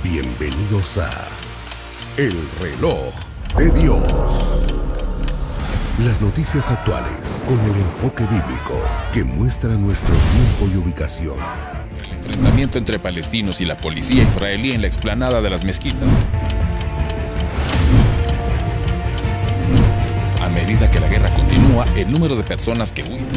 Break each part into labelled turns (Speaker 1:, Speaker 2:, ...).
Speaker 1: Bienvenidos a El Reloj de Dios. Las noticias actuales con el enfoque bíblico que muestra nuestro tiempo y ubicación.
Speaker 2: El enfrentamiento entre palestinos y la policía israelí en la explanada de las mezquitas. A medida que la guerra continúa, el número de personas que huyen.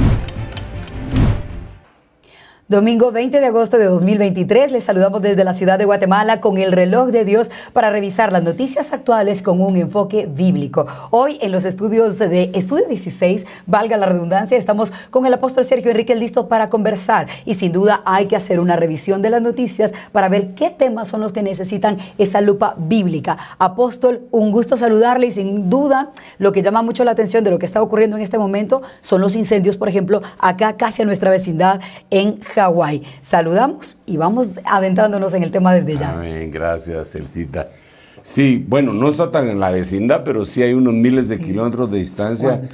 Speaker 3: Domingo 20 de agosto de 2023, les saludamos desde la ciudad de Guatemala con el Reloj de Dios para revisar las noticias actuales con un enfoque bíblico. Hoy en los estudios de Estudio 16, valga la redundancia, estamos con el apóstol Sergio Enrique listo para conversar y sin duda hay que hacer una revisión de las noticias para ver qué temas son los que necesitan esa lupa bíblica. Apóstol, un gusto saludarle y sin duda lo que llama mucho la atención de lo que está ocurriendo en este momento son los incendios, por ejemplo, acá casi a nuestra vecindad en Hawái. Saludamos y vamos adentrándonos en el tema desde ya.
Speaker 4: Amén, gracias, Elcita. Sí, bueno, no está tan en la vecindad, pero sí hay unos miles de kilómetros de distancia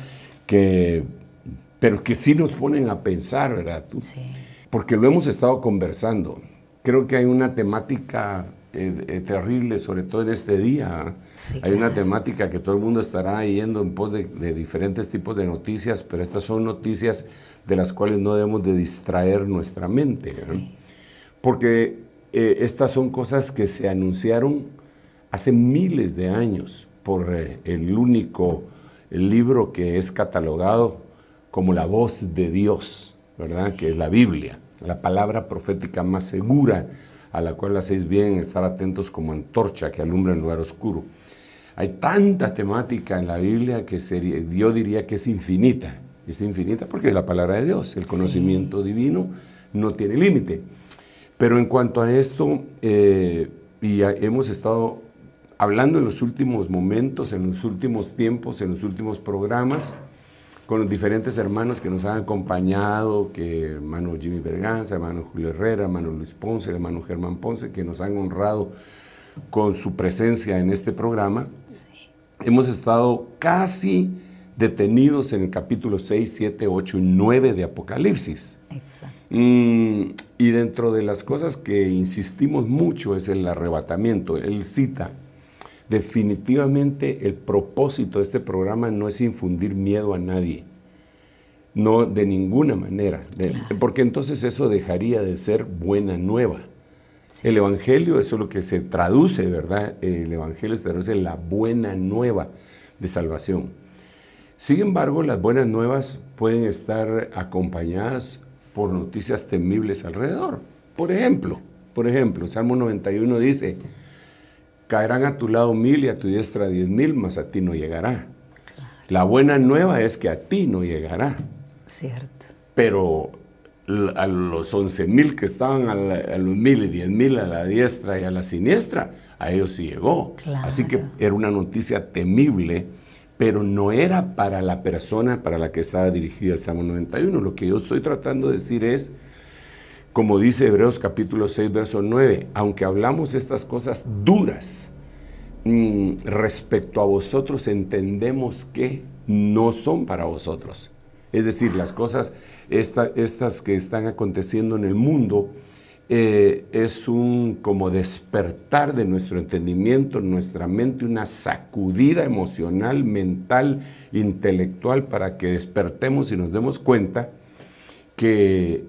Speaker 4: pero que sí nos ponen a pensar, ¿verdad? Sí. Porque lo hemos estado conversando. Creo que hay una temática terrible, sobre todo en este día. Sí, hay una temática que todo el mundo estará yendo en pos de diferentes tipos de noticias, pero estas son noticias de las cuales no debemos de distraer nuestra mente, sí. Porque estas son cosas que se anunciaron hace miles de años por el único libro que es catalogado como la voz de Dios, ¿verdad? Sí. Que es la Biblia, la palabra profética más segura, a la cual hacéis bien estar atentos como antorcha que alumbra en lugar oscuro. Hay tanta temática en la Biblia que yo diría que es infinita. Es infinita porque es la palabra de Dios. El conocimiento divino no tiene límite. Pero en cuanto a esto, hemos estado hablando en los últimos momentos, en los últimos tiempos, en los últimos programas, con los diferentes hermanos que nos han acompañado, que hermano Jimmy Berganza, hermano Julio Herrera, hermano Luis Ponce, hermano Germán Ponce, que nos han honrado con su presencia en este programa. Sí. Hemos estado casi detenidos en el capítulo 6, 7, 8 y 9 de Apocalipsis. Exacto. Y dentro de las cosas que insistimos mucho es el arrebatamiento. Él cita, definitivamente el propósito de este programa no es infundir miedo a nadie. No, de ninguna manera. Porque entonces eso dejaría de ser buena nueva. Sí. El Evangelio, eso es lo que se traduce, ¿verdad? El Evangelio se traduce en la buena nueva de salvación. Sin embargo, las buenas nuevas pueden estar acompañadas por noticias temibles alrededor. Por ejemplo, Salmo 91 dice, caerán a tu lado 1000 y a tu diestra 10,000, mas a ti no llegará. Claro. La buena nueva es que a ti no llegará. Cierto. Pero a los 11,000 que estaban a los 1000 y 10,000 a la diestra y a la siniestra, a ellos sí llegó. Claro. Así que era una noticia temible, pero no era para la persona para la que estaba dirigida el Salmo 91. Lo que yo estoy tratando de decir es, como dice Hebreos capítulo 6, verso 9, aunque hablamos estas cosas duras, respecto a vosotros entendemos que no son para vosotros. Es decir, las cosas estas que están aconteciendo en el mundo, es un como despertar de nuestro entendimiento, nuestra mente, una sacudida emocional, mental, intelectual, para que despertemos y nos demos cuenta que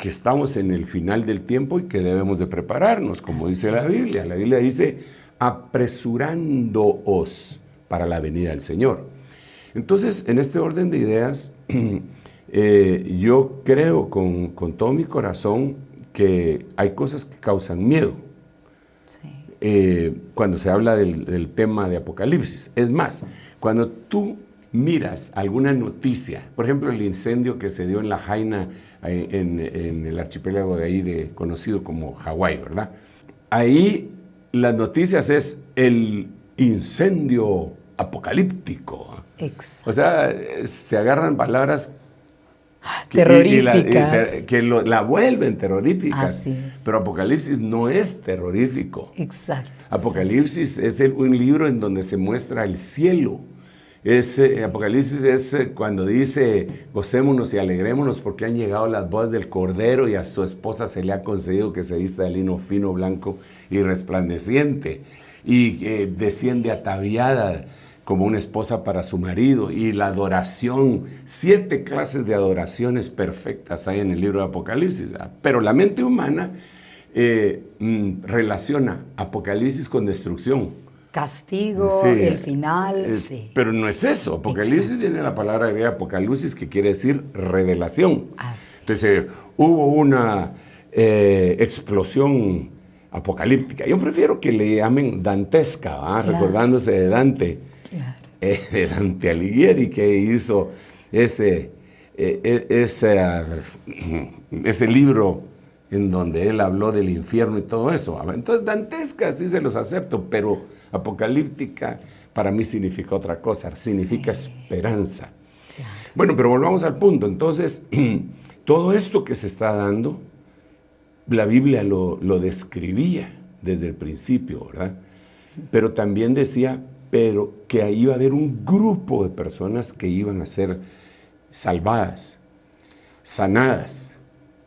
Speaker 4: estamos en el final del tiempo y que debemos de prepararnos, como dice la Biblia. La Biblia dice, apresurándoos para la venida del Señor. Entonces, en este orden de ideas, yo creo con todo mi corazón que hay cosas que causan miedo. Sí. Cuando se habla del tema de Apocalipsis. Es más, cuando tú miras alguna noticia, por ejemplo, el incendio que se dio en La Jaina, en el archipiélago de ahí, conocido como Hawái, ¿verdad? Ahí las noticias es el incendio apocalíptico. Exacto. O sea, se agarran palabras
Speaker 3: terroríficas.
Speaker 4: Que la vuelven terroríficas.
Speaker 3: Así es.
Speaker 4: Pero Apocalipsis no es terrorífico.
Speaker 3: Exacto.
Speaker 4: Apocalipsis es un libro en donde se muestra el cielo, Apocalipsis es cuando dice, gocémonos y alegrémonos porque han llegado las bodas del Cordero y a su esposa se le ha concedido que se vista de lino fino, blanco y resplandeciente. Y desciende ataviada como una esposa para su marido. Y la adoración, 7 clases de adoraciones perfectas hay en el libro de Apocalipsis. Pero la mente humana relaciona Apocalipsis con destrucción.
Speaker 3: Castigo, sí, el final, sí.
Speaker 4: Pero no es eso. Apocalipsis viene de la palabra griega Apocalipsis, que quiere decir revelación.
Speaker 3: Así
Speaker 4: Entonces, hubo una explosión apocalíptica. Yo prefiero que le llamen dantesca, claro, recordándose de Dante, claro, de Dante Alighieri, que hizo ese libro en donde él habló del infierno y todo eso. Entonces, dantesca sí se los acepto, pero apocalíptica para mí significa otra cosa, significa esperanza. Claro. Bueno, pero volvamos al punto. Entonces, todo esto que se está dando, la Biblia lo describía desde el principio, ¿verdad? Pero también decía, pero que ahí iba a haber un grupo de personas que iban a ser salvadas, sanadas,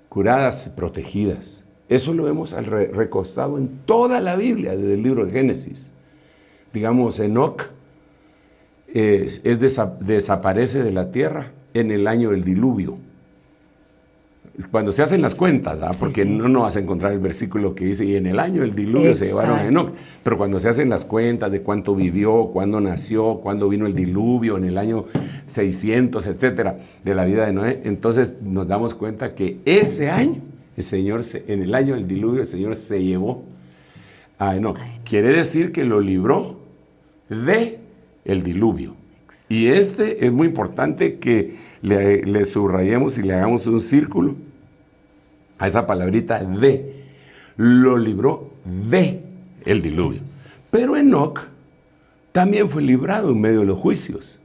Speaker 4: curadas y protegidas. Eso lo vemos recostado en toda la Biblia, desde el libro de Génesis. Digamos, Enoc desaparece de la tierra en el año del diluvio. Cuando se hacen las cuentas, ¿verdad? Porque sí, no vas a encontrar el versículo que dice, y en el año del diluvio se llevaron a Enoc. Pero cuando se hacen las cuentas de cuánto vivió, cuándo nació, cuándo vino el diluvio, en el año 600, etcétera, de la vida de Noé, entonces nos damos cuenta que ese año, en el año del diluvio, el Señor se llevó a Enoc. Quiere decir que lo libró de el diluvio. Y es muy importante que le subrayemos y le hagamos un círculo a esa palabrita de. Lo libró de el diluvio. Pero Enoc también fue librado en medio de los juicios.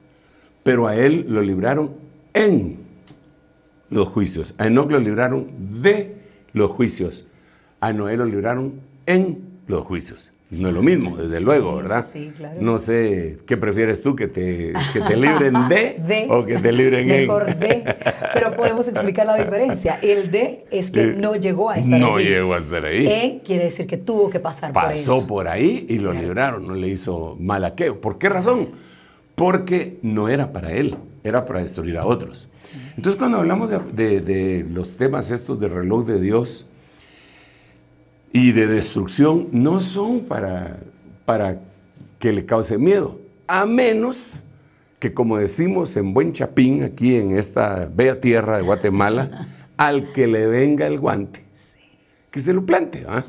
Speaker 4: Pero a él lo libraron en los juicios. A Enoc lo libraron de los juicios. A Noé lo libraron en los juicios. No es lo mismo, desde luego, ¿verdad?
Speaker 3: Sí, claro.
Speaker 4: No sé, ¿qué prefieres tú? ¿Que te libren de o que te libren
Speaker 3: mejor en? De, pero podemos explicar la diferencia. El de es que no llegó a estar ahí.
Speaker 4: No llegó a estar ahí.
Speaker 3: En quiere decir que tuvo que pasar por eso.
Speaker 4: Pasó por ahí y lo libraron, no le hizo mal aquello. ¿Por qué razón? Porque no era para él, era para destruir a otros. Sí. Entonces, cuando hablamos de los temas estos de reloj de Dios y de destrucción, no son para que le cause miedo, a menos que, como decimos en buen chapín, aquí en esta bella tierra de Guatemala, al que le venga el guante, sí, que se lo plante. ¿Eh? Claro.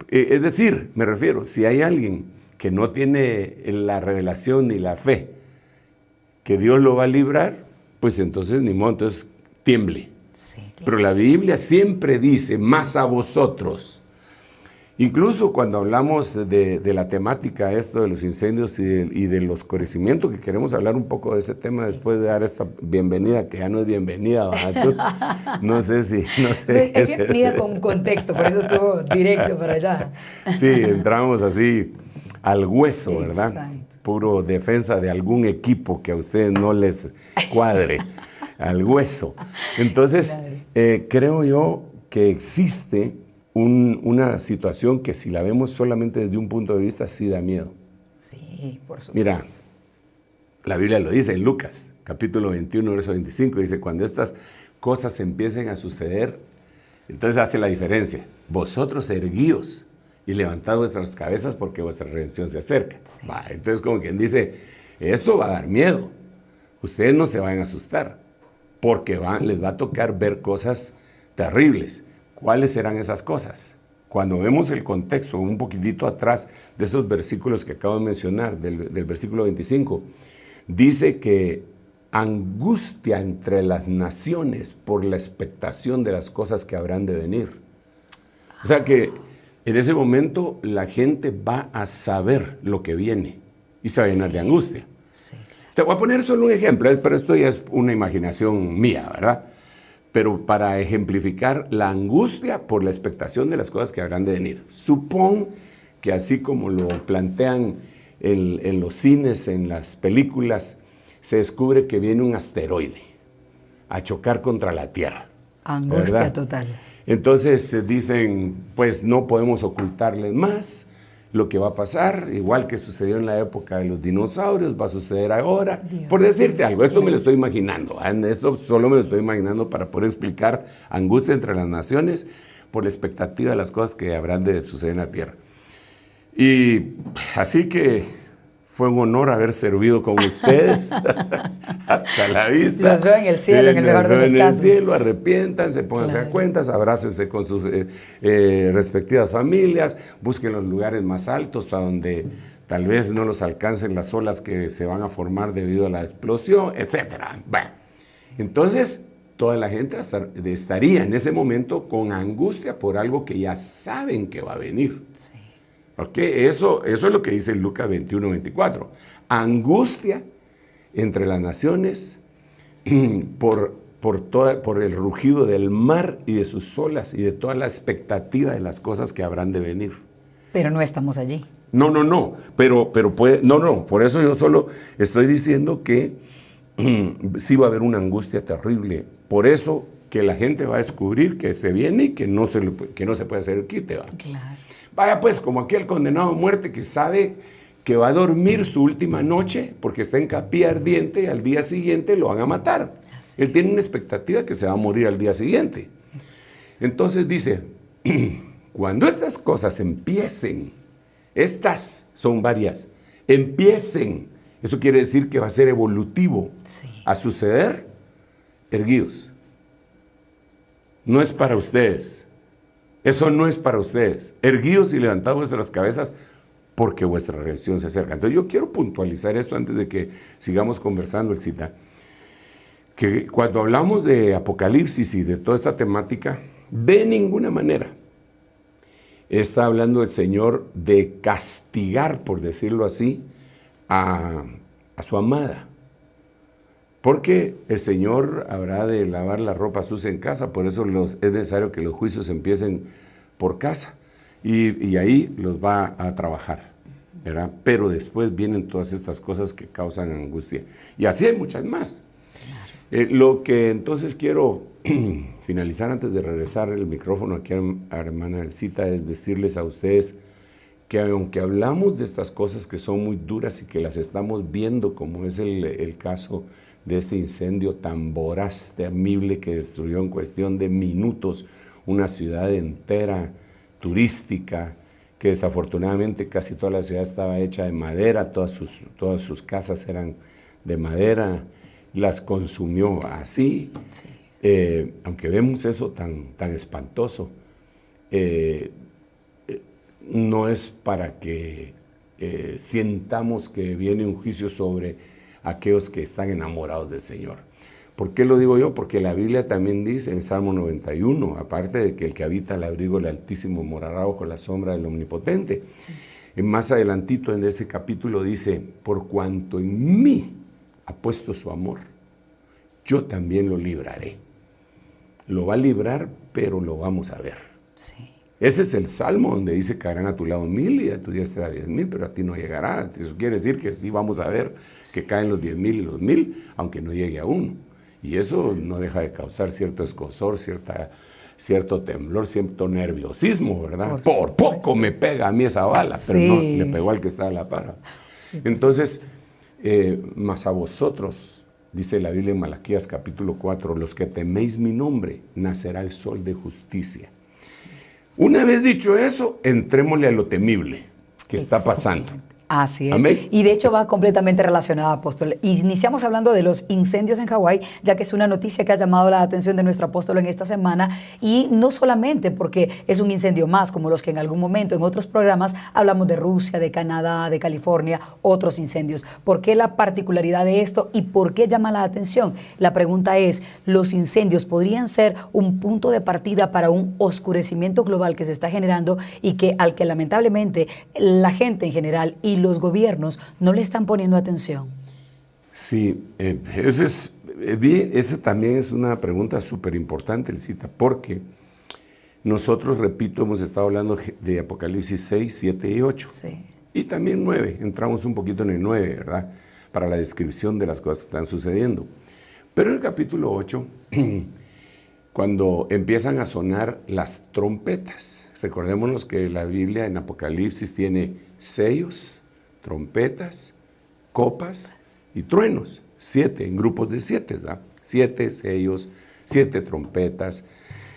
Speaker 4: Es decir, me refiero, si hay alguien que no tiene la revelación ni la fe que Dios lo va a librar, pues entonces ni modo, entonces tiemble. Sí, claro. Pero la Biblia siempre dice, más a vosotros. Incluso cuando hablamos de la temática esto de los incendios y de los oscurecimientos, que queremos hablar un poco de ese tema después de dar esta bienvenida, que ya no es bienvenida, ¿verdad? No sé si... No sé,
Speaker 3: es bienvenida con contexto, por eso estuvo directo para allá.
Speaker 4: Sí, entramos así al hueso, ¿verdad?
Speaker 3: Exacto.
Speaker 4: Puro defensa de algún equipo que a ustedes no les cuadre, al hueso. Entonces, claro, creo yo que existe una situación que, si la vemos solamente desde un punto de vista, sí da miedo.
Speaker 3: Sí, por supuesto.
Speaker 4: Mira, la Biblia lo dice en Lucas, capítulo 21, verso 25, dice, cuando estas cosas empiecen a suceder, entonces hace la diferencia. Vosotros erguíos y levantad vuestras cabezas porque vuestra redención se acerca. Sí. Entonces, como quien dice, esto va a dar miedo. Ustedes no se van a asustar, porque les va a tocar ver cosas terribles. ¿Cuáles serán esas cosas? Cuando vemos el contexto un poquitito atrás de esos versículos que acabo de mencionar, del versículo 25, dice que angustia entre las naciones por la expectación de las cosas que habrán de venir. O sea que en ese momento la gente va a saber lo que viene y se va a llenar de angustia.
Speaker 3: Sí, claro.
Speaker 4: Te voy a poner solo un ejemplo, pero esto ya es una imaginación mía, ¿verdad? Pero para ejemplificar la angustia por la expectación de las cosas que habrán de venir. Supón que, así como lo plantean en los cines, en las películas, se descubre que viene un asteroide a chocar contra la Tierra.
Speaker 3: Angustia, ¿verdad? Total.
Speaker 4: Entonces dicen, pues no podemos ocultarles más lo que va a pasar, igual que sucedió en la época de los dinosaurios, va a suceder ahora. Dios, por decirte algo, esto me lo estoy imaginando, esto solo me lo estoy imaginando para poder explicar angustia entre las naciones por la expectativa de las cosas que habrán de suceder en la Tierra. Y así que fue un honor haber servido con ustedes hasta la vista.
Speaker 3: Los veo en el cielo, en el mejor de los casos.
Speaker 4: En el cielo, arrepiéntanse, pónganse a cuentas, abrácense con sus respectivas familias, busquen los lugares más altos a donde tal vez no los alcancen las olas que se van a formar debido a la explosión, etc. Bueno, entonces toda la gente estaría en ese momento con angustia por algo que ya saben que va a venir. Sí. Okay, eso es lo que dice Lucas 21:24. Angustia entre las naciones por el rugido del mar y de sus olas y de toda la expectativa de las cosas que habrán de venir.
Speaker 3: Pero no estamos allí.
Speaker 4: No, pero por eso yo solo estoy diciendo que sí va a haber una angustia terrible. Por eso que la gente va a descubrir que se viene y que no se puede hacer el quite. ¿Va? Claro. Vaya pues, como aquel condenado a muerte que sabe que va a dormir su última noche porque está en capilla ardiente y al día siguiente lo van a matar. Él tiene una expectativa que se va a morir al día siguiente. Entonces dice, cuando estas cosas empiecen, estas son varias, empiecen, eso quiere decir que va a ser evolutivo a suceder, erguidos. No es para ustedes. Eso no es para ustedes. Erguidos y levantados vuestras cabezas porque vuestra redención se acerca. Entonces yo quiero puntualizar esto antes de que sigamos conversando, Elcita. Que cuando hablamos de Apocalipsis y de toda esta temática, de ninguna manera está hablando el Señor de castigar, por decirlo así, a su amada. Porque el Señor habrá de lavar la ropa sucia en casa, por eso es necesario que los juicios empiecen por casa y ahí los va a trabajar, ¿verdad? Pero después vienen todas estas cosas que causan angustia. Y así hay muchas más. Claro. Lo que entonces quiero finalizar antes de regresar el micrófono aquí a hermana Elcita es decirles a ustedes que aunque hablamos de estas cosas que son muy duras y que las estamos viendo, como es el caso de este incendio tan voraz, temible, que destruyó en cuestión de minutos una ciudad entera, turística, que desafortunadamente casi toda la ciudad estaba hecha de madera, todas sus casas eran de madera, las consumió así. Sí. Aunque vemos eso tan espantoso, no es para que sientamos que viene un juicio sobre aquellos que están enamorados del Señor. ¿Por qué lo digo yo? Porque la Biblia también dice en Salmo 91, aparte de que el que habita al abrigo del Altísimo morará bajo la sombra del Omnipotente, más adelantito en ese capítulo dice, por cuanto en mí ha puesto su amor, yo también lo libraré. Lo va a librar, pero lo vamos a ver. Sí. Ese es el Salmo donde dice, caerán a tu lado 1000 y a tu diestra 10,000, pero a ti no llegará. Eso quiere decir que sí vamos a ver que caen los 10,000 y los 1000, aunque no llegue a uno. Y eso no deja de causar cierto escozor, cierto temblor, cierto nerviosismo, ¿verdad? Por poco me pega a mí esa bala, pero no, le pegó al que está a la par. Sí, entonces, mas a vosotros, dice la Biblia en Malaquías capítulo 4, los que teméis mi nombre, nacerá el sol de justicia. Una vez dicho eso, entrémosle a lo temible que está pasando.
Speaker 3: Así es.
Speaker 4: Amén.
Speaker 3: Y de hecho va completamente relacionado, apóstol. Iniciamos hablando de los incendios en Hawái, ya que es una noticia que ha llamado la atención de nuestro apóstol en esta semana, y no solamente porque es un incendio más, como los que en algún momento en otros programas hablamos de Rusia, de Canadá, de California, otros incendios. ¿Por qué la particularidad de esto y por qué llama la atención? La pregunta es, ¿los incendios podrían ser un punto de partida para un oscurecimiento global que se está generando y al que lamentablemente la gente en general y los gobiernos no le están poniendo atención?
Speaker 4: Sí, esa también es una pregunta súper importante, Elcita, porque nosotros, repito, hemos estado hablando de Apocalipsis 6, 7 y 8. Sí. y también 9, entramos un poquito en el 9, ¿verdad? Para la descripción de las cosas que están sucediendo. Pero en el capítulo 8, cuando empiezan a sonar las trompetas, recordémonos que la Biblia en Apocalipsis tiene sellos, trompetas, copas y truenos, 7, en grupos de 7, ¿verdad? 7 sellos, 7 trompetas,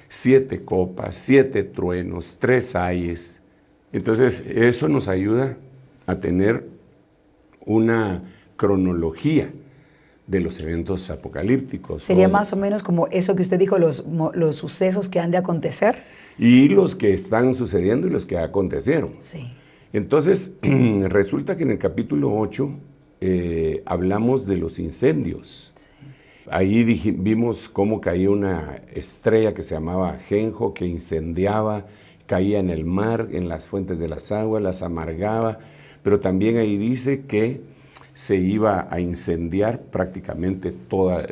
Speaker 4: 7 copas, 7 truenos, 3 ayes. Entonces, eso nos ayuda a tener una cronología de los eventos apocalípticos.
Speaker 3: ¿Sería más o menos como eso que usted dijo, los sucesos que han de acontecer?
Speaker 4: Y los que están sucediendo y los que acontecieron.
Speaker 3: Sí.
Speaker 4: Entonces, resulta que en el capítulo 8 hablamos de los incendios. Sí. Ahí vimos cómo caía una estrella que se llamaba Genjo, que incendiaba, caía en el mar, en las fuentes de las aguas, las amargaba, pero también ahí dice que se iba a incendiar prácticamente toda,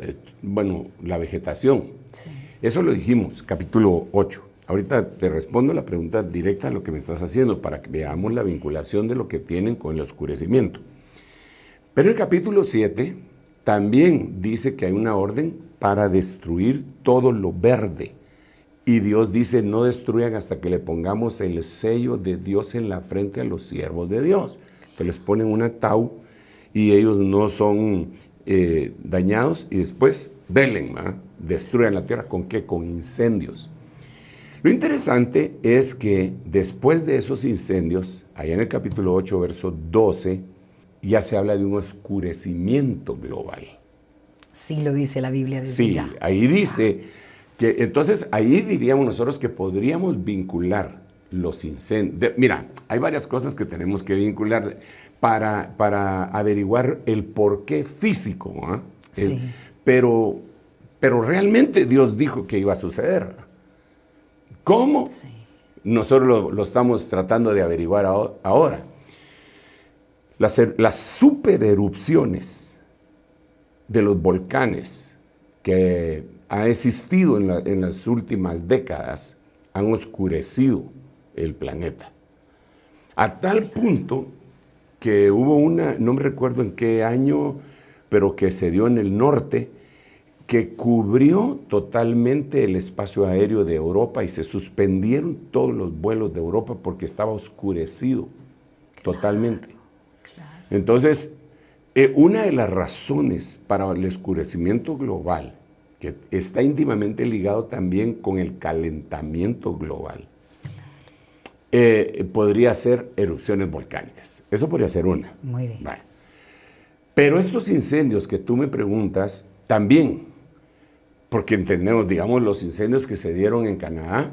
Speaker 4: la vegetación. Sí. Eso lo dijimos, capítulo 8. Ahorita te respondo la pregunta directa a lo que me estás haciendo, para que veamos la vinculación de lo que tienen con el oscurecimiento. Pero el capítulo 7 también dice que hay una orden para destruir todo lo verde. Y Dios dice, no destruyan hasta que le pongamos el sello de Dios en la frente a los siervos de Dios. Que les ponen una tau y ellos no son dañados y después velen, destruyan la tierra. ¿Con qué? Con incendios. Lo interesante es que después de esos incendios, allá en el capítulo 8, verso 12, ya se habla de un oscurecimiento global.
Speaker 3: Sí lo dice la Biblia.
Speaker 4: Sí, ya. Ahí dice que, entonces ahí diríamos nosotros que podríamos vincular los incendios. Mira, hay varias cosas que tenemos que vincular para averiguar el porqué físico. Sí. Pero realmente Dios dijo que iba a suceder. ¿Cómo? Sí. Nosotros lo estamos tratando de averiguar ahora. Las supererupciones de los volcanes que han existido en las últimas décadas han oscurecido el planeta. A tal punto que hubo una, no me recuerdo en qué año, pero que se dio en el norte, que cubrió totalmente el espacio aéreo de Europa y se suspendieron todos los vuelos de Europa porque estaba oscurecido totalmente. Claro. Entonces, una de las razones para el oscurecimiento global, que está íntimamente ligado también con el calentamiento global, podría ser erupciones volcánicas. Eso podría ser una.
Speaker 3: Muy bien.
Speaker 4: Vale. Pero estos incendios que tú me preguntas, también, porque entendemos, digamos, los incendios que se dieron en Canadá,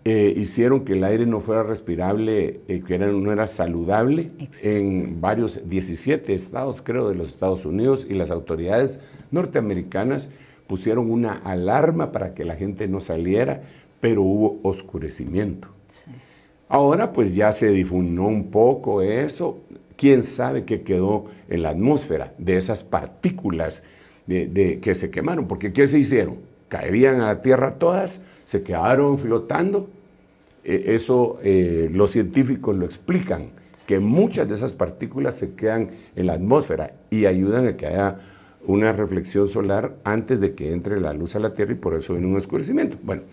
Speaker 4: hicieron que el aire no fuera respirable, no era saludable. Exacto. En varios, 17 estados, creo, de los Estados Unidos, y las autoridades norteamericanas pusieron una alarma para que la gente no saliera, pero hubo oscurecimiento. Sí. Ahora pues ya se difuminó un poco eso. ¿Quién sabe qué quedó en la atmósfera de esas partículas que se quemaron? Porque ¿qué se hicieron? Caerían a la tierra todas, se quedaron flotando. Eso los científicos lo explican, que muchas de esas partículas se quedan en la atmósfera y ayudan a que haya una reflexión solar antes de que entre la luz a la Tierra, y por eso viene un oscurecimiento. Bueno,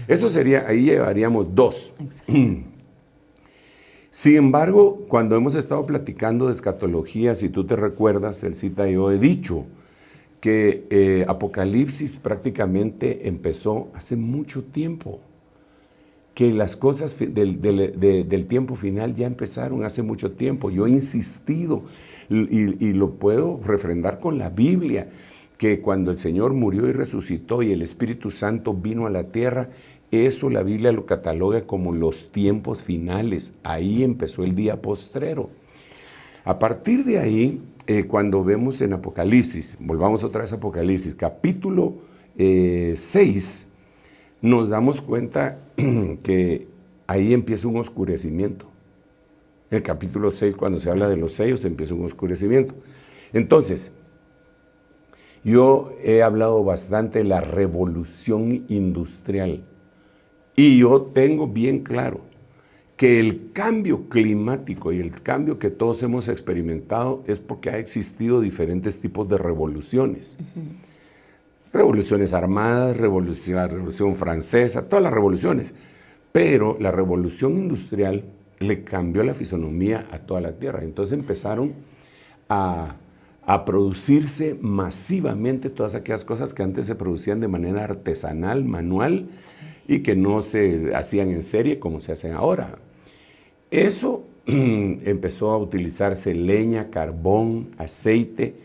Speaker 4: eso sería, ahí llevaríamos 2. Sin embargo, cuando hemos estado platicando de escatología, si tú te recuerdas, Elcita y yo he dicho que Apocalipsis prácticamente empezó hace mucho tiempo, que las cosas del tiempo final ya empezaron hace mucho tiempo. Yo he insistido y lo puedo refrendar con la Biblia, que cuando el Señor murió y resucitó y el Espíritu Santo vino a la tierra, eso la Biblia lo cataloga como los tiempos finales. Ahí empezó el día postrero. A partir de ahí, cuando vemos en Apocalipsis, volvamos otra vez a Apocalipsis, capítulo 6, nos damos cuenta que ahí empieza un oscurecimiento. El capítulo 6, cuando se habla de los sellos, empieza un oscurecimiento. Entonces, yo he hablado bastante de la revolución industrial, y yo tengo bien claro que el cambio climático y el cambio que todos hemos experimentado es porque ha existido diferentes tipos de revoluciones. Revoluciones armadas, la Revolución Francesa, todas las revoluciones. Pero la Revolución Industrial le cambió la fisonomía a toda la Tierra. Entonces empezaron a producirse masivamente todas aquellas cosas que antes se producían de manera artesanal, manual, y que no se hacían en serie como se hacen ahora. Eso empezó a utilizarse leña, carbón, aceite,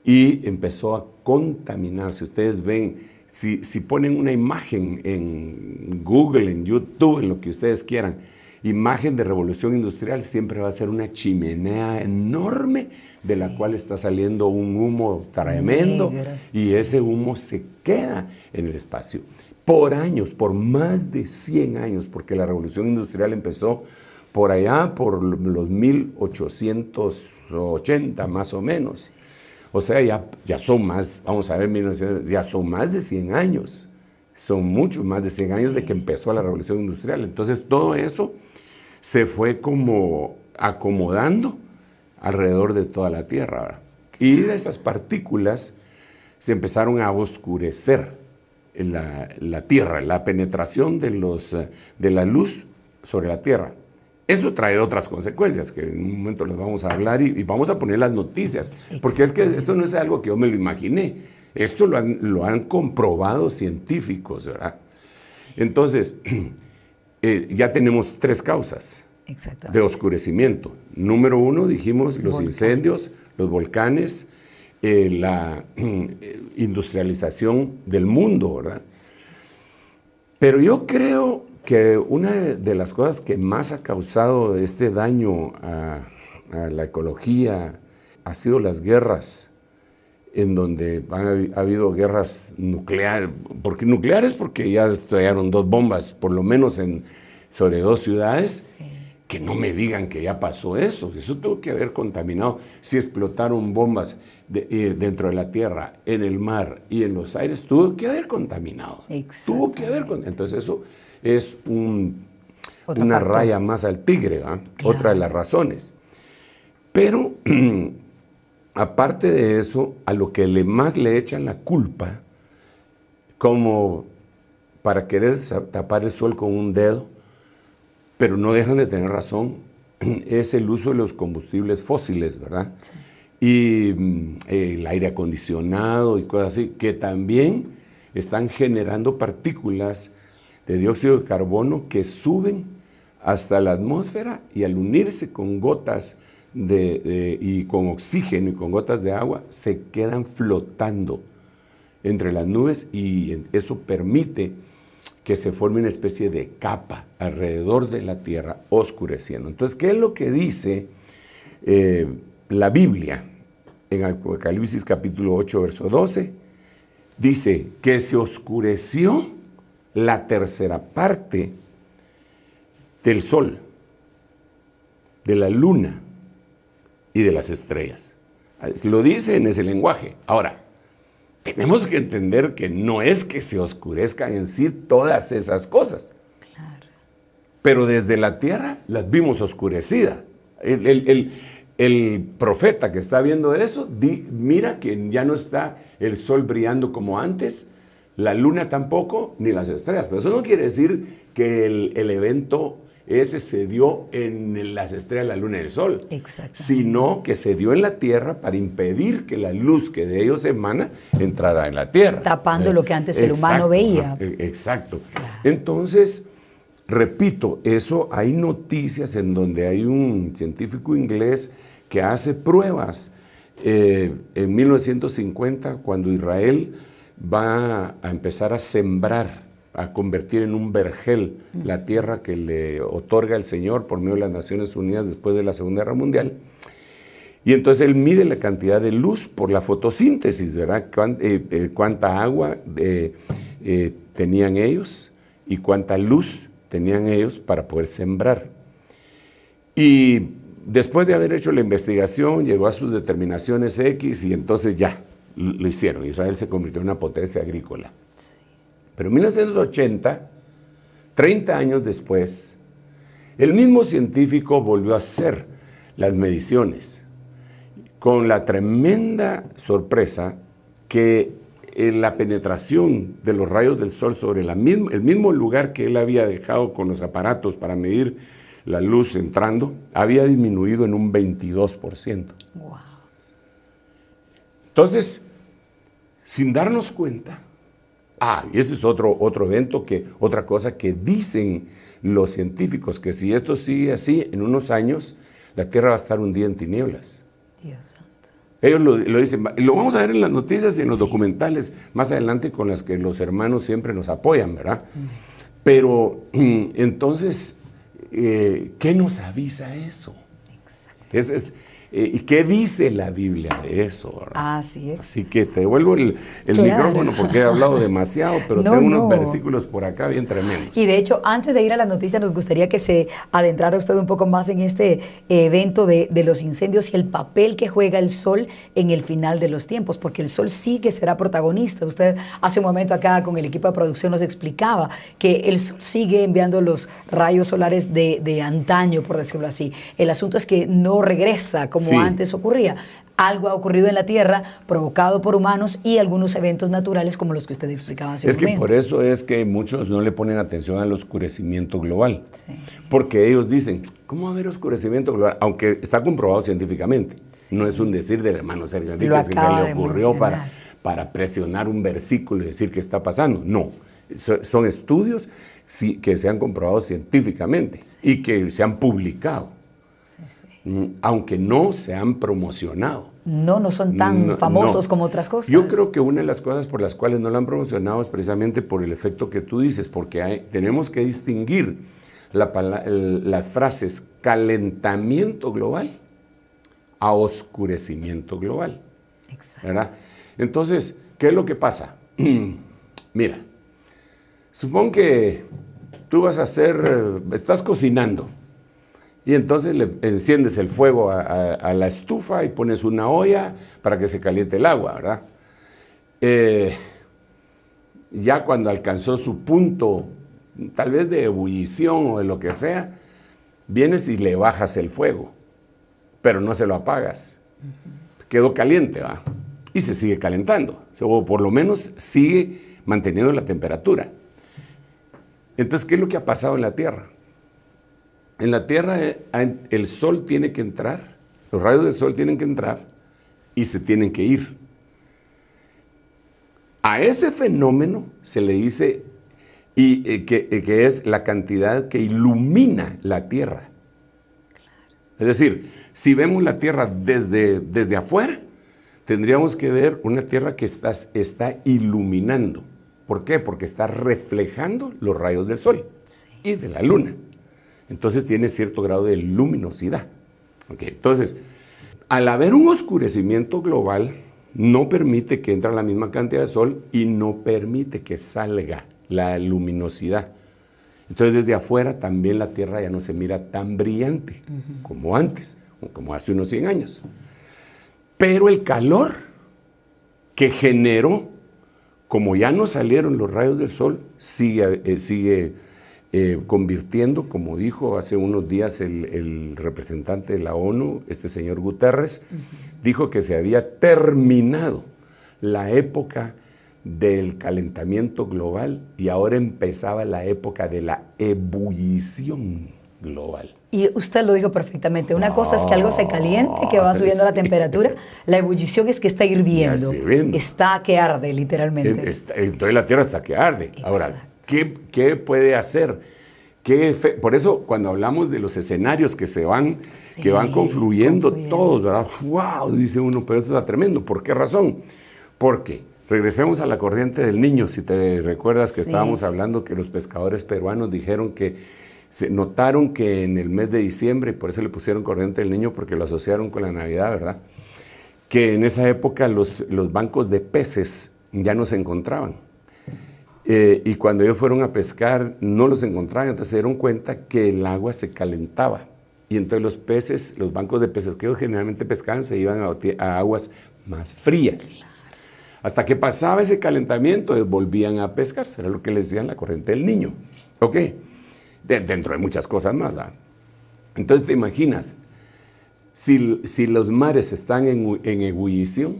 Speaker 4: y empezó a contaminar. Si ustedes ven, si ponen una imagen en Google, en YouTube, en lo que ustedes quieran, imagen de revolución industrial, siempre va a ser una chimenea enorme de la cual está saliendo un humo tremendo, y ese humo se queda en el espacio. Por años, por más de 100 años, porque la revolución industrial empezó por allá, por los 1880 más o menos. O sea, ya son más, vamos a ver, ya son más de 100 años. Son muchos más de 100 años de que empezó la revolución industrial. Entonces, todo eso se fue como acomodando alrededor de toda la Tierra, ¿verdad? Y de esas partículas se empezaron a oscurecer la Tierra, la penetración de la luz sobre la Tierra. Esto trae otras consecuencias que en un momento les vamos a hablar y vamos a poner las noticias, porque es que esto no es algo que yo me lo imaginé, esto lo han comprobado científicos, ¿verdad? Sí. Entonces, ya tenemos 3 causas de oscurecimiento. Número 1, dijimos, los incendios, los volcanes, la industrialización del mundo, ¿verdad? Sí. Pero yo creo que una de las cosas que más ha causado este daño a la ecología ha sido las guerras, en donde ha habido guerras nucleares. ¿Por qué nucleares? Porque ya estallaron 2 bombas, por lo menos sobre 2 ciudades. Sí. Que no me digan que ya pasó eso. Eso tuvo que haber contaminado. Si explotaron bombas dentro de la tierra, en el mar y en los aires, tuvo que haber contaminado. Tuvo que haber contaminado. Entonces eso es una raya más al tigre, ¿verdad? Claro. Otra de las razones. Pero, aparte de eso, a lo que más le echan la culpa, como para querer tapar el sol con un dedo, pero no dejan de tener razón, es el uso de los combustibles fósiles, ¿verdad? Sí. Y el aire acondicionado y cosas así, que también están generando partículas de dióxido de carbono que suben hasta la atmósfera, y al unirse con gotas y con oxígeno y con gotas de agua, se quedan flotando entre las nubes, y eso permite que se forme una especie de capa alrededor de la Tierra, oscureciendo. Entonces, ¿qué es lo que dice la Biblia? En Apocalipsis capítulo 8, verso 12, dice que se oscureció la 1/3 parte del sol, de la luna y de las estrellas. Lo dice en ese lenguaje. Ahora, tenemos que entender que no es que se oscurezcan en sí todas esas cosas. Claro. Pero desde la tierra las vimos oscurecidas. El profeta que está viendo eso, mira que ya no está el sol brillando como antes, la luna tampoco, ni las estrellas. Pero eso no quiere decir que el evento ese se dio en las estrellas, la luna y el sol, sino que se dio en la tierra para impedir que la luz que de ellos emana entrara en la tierra.
Speaker 3: Tapando lo que antes el humano veía.
Speaker 4: Exacto. Claro. Entonces, repito, eso hay noticias en donde hay un científico inglés que hace pruebas en 1950, cuando Israel va a empezar a sembrar, a convertir en un vergel la tierra que le otorga el Señor por medio de las Naciones Unidas después de la Segunda Guerra Mundial. Y entonces él mide la cantidad de luz por la fotosíntesis, ¿verdad? Cuánta agua tenían ellos y cuánta luz tenían ellos para poder sembrar. Y después de haber hecho la investigación, llegó a sus determinaciones X, y entonces ya lo hicieron. Israel se convirtió en una potencia agrícola. Sí. Pero en 1980, 30 años después, El mismo científico volvió a hacer las mediciones con la tremenda sorpresa que la penetración de los rayos del sol sobre el mismo lugar que él había dejado con los aparatos para medir la luz entrando, había disminuido en un 22%. Wow. Entonces, sin darnos cuenta, y ese es otro evento, otra cosa que dicen los científicos, que si esto sigue así, en unos años, la Tierra va a estar hundida en tinieblas. Dios santo. Ellos lo dicen, lo vamos a ver en las noticias y en los documentales más adelante con las que los hermanos siempre nos apoyan, ¿verdad? Pero entonces, ¿qué nos avisa eso? Exacto. ¿Y qué dice la Biblia de eso? ¿Verdad?
Speaker 3: Así es.
Speaker 4: Así que te devuelvo el micrófono porque he hablado demasiado, pero tengo unos versículos por acá bien tremendos.
Speaker 3: Y de hecho, antes de ir a las noticias, nos gustaría que se adentrara usted un poco más en este evento de los incendios y el papel que juega el sol en el final de los tiempos, porque el sol sí que será protagonista. Usted hace un momento acá con el equipo de producción nos explicaba que el sol sigue enviando los rayos solares de antaño, por decirlo así. El asunto es que no regresa como antes ocurría. Algo ha ocurrido en la Tierra provocado por humanos y algunos eventos naturales como los que usted explicaba hace un momento.
Speaker 4: Es que por eso es que muchos no le ponen atención al oscurecimiento global. Sí. Porque ellos dicen, ¿cómo va a haber oscurecimiento global? Aunque está comprobado científicamente. Sí. No es un decir del hermano Sergio Enríquez que se le ocurrió para presionar un versículo y decir qué está pasando. No, son estudios que se han comprobado científicamente y que se han publicado. Aunque no se han promocionado.
Speaker 3: No son tan famosos como otras cosas.
Speaker 4: Yo creo que una de las cosas por las cuales no lo han promocionado es precisamente por el efecto que tú dices, porque tenemos que distinguir las frases calentamiento global a oscurecimiento global. Exacto. ¿Verdad? Entonces, ¿qué es lo que pasa? Mira, supón que tú estás cocinando. Y entonces le enciendes el fuego a la estufa y pones una olla para que se caliente el agua, ¿verdad? Ya cuando alcanzó su punto, tal vez de ebullición o de lo que sea, vienes y le bajas el fuego, pero no se lo apagas. Quedó caliente, ¿va? Y se sigue calentando, o por lo menos sigue manteniendo la temperatura. Entonces, ¿qué es lo que ha pasado en la Tierra? En la Tierra el sol tiene que entrar, los rayos del sol tienen que entrar y se tienen que ir. A ese fenómeno se le dice que es la cantidad que ilumina la Tierra. Es decir, si vemos la Tierra desde afuera, tendríamos que ver una Tierra que está iluminando. ¿Por qué? Porque está reflejando los rayos del sol y de la luna. Entonces tiene cierto grado de luminosidad. Okay. Entonces, al haber un oscurecimiento global, no permite que entre la misma cantidad de sol y no permite que salga la luminosidad. Entonces, desde afuera también la Tierra ya no se mira tan brillante como antes, como hace unos 100 años. Pero el calor que generó, como ya no salieron los rayos del sol, sigue convirtiendo, como dijo hace unos días el representante de la ONU, este señor Guterres, dijo que se había terminado la época del calentamiento global y ahora empezaba la época de la ebullición global.
Speaker 3: Y usted lo dijo perfectamente. Una cosa es que algo se caliente, que va subiendo la temperatura. La ebullición es que está hirviendo. Está que arde, literalmente.
Speaker 4: Entonces la Tierra está que arde. Exacto. Ahora, ¿qué puede hacer? Por eso, cuando hablamos de los escenarios que van confluyendo todos, ¿verdad? ¡Wow! Dice uno, pero esto está tremendo. ¿Por qué razón? Porque, regresemos a la corriente del Niño. Si te recuerdas que estábamos hablando que los pescadores peruanos dijeron que se notaron que en el mes de diciembre, por eso le pusieron corriente del Niño, porque lo asociaron con la Navidad, ¿verdad? Que en esa época los bancos de peces ya no se encontraban. Y cuando ellos fueron a pescar, no los encontraban, entonces se dieron cuenta que el agua se calentaba. Y entonces los bancos de peces que ellos generalmente pescaban, se iban a aguas más frías. Claro. Hasta que pasaba ese calentamiento, ellos volvían a pescar. Eso era lo que les decían la corriente del Niño. ¿Ok? dentro de muchas cosas más, ¿verdad? Entonces te imaginas, si los mares están en ebullición,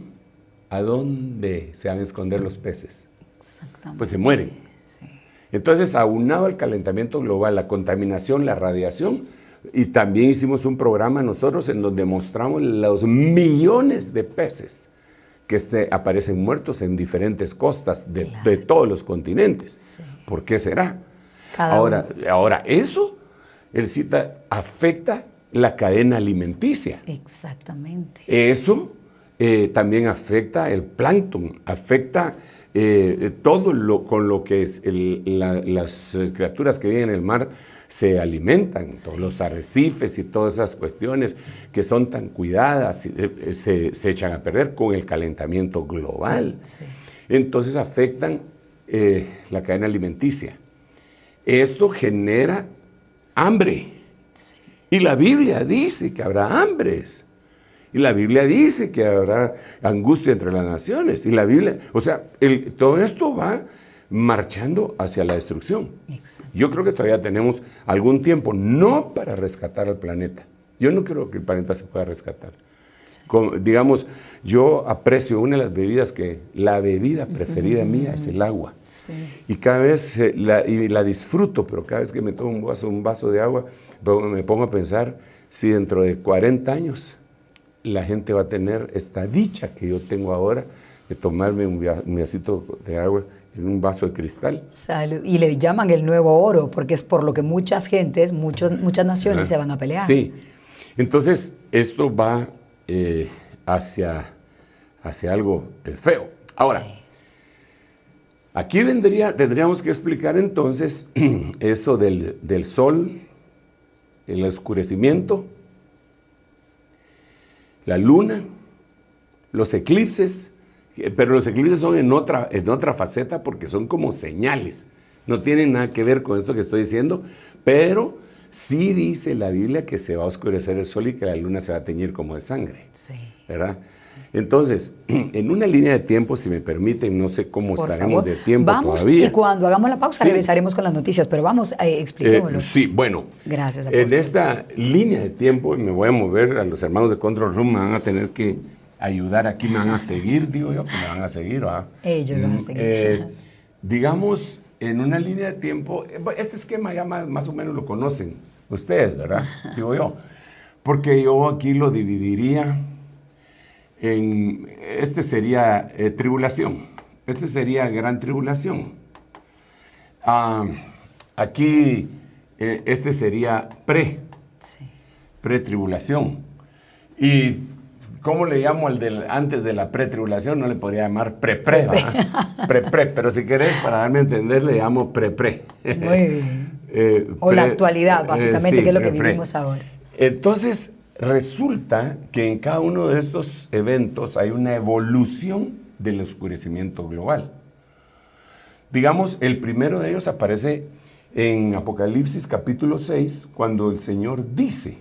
Speaker 4: ¿a dónde se van a esconder los peces?
Speaker 3: Exactamente.
Speaker 4: Pues se mueren.
Speaker 3: Sí.
Speaker 4: Entonces, aunado al calentamiento global, la contaminación, la radiación, y también hicimos un programa nosotros en donde mostramos los millones de peces que aparecen muertos en diferentes costas de todos los continentes. Sí. ¿Por qué será? Ahora, eso, el CITA, afecta la cadena alimenticia.
Speaker 3: Exactamente.
Speaker 4: Eso también afecta el plancton, afecta todo con lo que es las criaturas que viven en el mar se alimentan, sí. Todos los arrecifes y todas esas cuestiones que son tan cuidadas se echan a perder con el calentamiento global. Sí. Entonces afectan la cadena alimenticia. Esto genera hambre. Sí. Y la Biblia dice que habrá hambres. Y la Biblia dice que habrá angustia entre las naciones. Y la Biblia, o sea, todo esto va marchando hacia la destrucción. Exacto. Yo creo que todavía tenemos algún tiempo, no para rescatar al planeta. Yo no creo que el planeta se pueda rescatar. Sí. Digamos, yo aprecio una de las bebidas la bebida preferida mía es el agua. Sí. Y cada vez la disfruto, pero cada vez que me tomo un vaso de agua, me pongo a pensar si dentro de 40 años la gente va a tener esta dicha que yo tengo ahora de tomarme un vasito de agua en un vaso de cristal.
Speaker 3: Salud. Y le llaman el nuevo oro, porque es por lo que muchas gentes, muchas naciones se van a pelear.
Speaker 4: Sí. Entonces, esto va hacia algo feo. Ahora, sí. Aquí tendríamos que explicar entonces eso del sol, el oscurecimiento, la luna, los eclipses. Pero los eclipses son en otra faceta porque son como señales. No tienen nada que ver con esto que estoy diciendo, pero sí dice la Biblia que se va a oscurecer el sol y que la luna se va a teñir como de sangre. Sí. ¿Verdad? Sí. Entonces, en una línea de tiempo, si me permiten, no sé cómo estaremos de tiempo todavía.
Speaker 3: Y cuando hagamos la pausa regresaremos con las noticias, pero vamos, expliquémoslo.
Speaker 4: Sí, bueno.
Speaker 3: Gracias, apóstol.
Speaker 4: En esta línea de tiempo, me voy a mover, a los hermanos de Control Room me van a tener que ayudar aquí, me van a seguir, digo yo, que me van a seguir, ¿verdad?
Speaker 3: Ellos lo van a seguir.
Speaker 4: Digamos, en una línea de tiempo, este esquema ya más o menos lo conocen ustedes, ¿verdad? Digo yo, porque yo aquí lo dividiría este sería tribulación, este sería gran tribulación. Aquí, este sería pre-tribulación. Y ¿cómo le llamo al antes de la pretribulación? No le podría llamar pre-pre, pre-pre, pero si querés, para darme a entender, le llamo pre-pre.
Speaker 3: Muy bien. O la actualidad, básicamente, sí, que es lo que vivimos ahora.
Speaker 4: Entonces, resulta que en cada uno de estos eventos hay una evolución del oscurecimiento global. Digamos, el primero de ellos aparece en Apocalipsis capítulo 6, cuando el Señor dice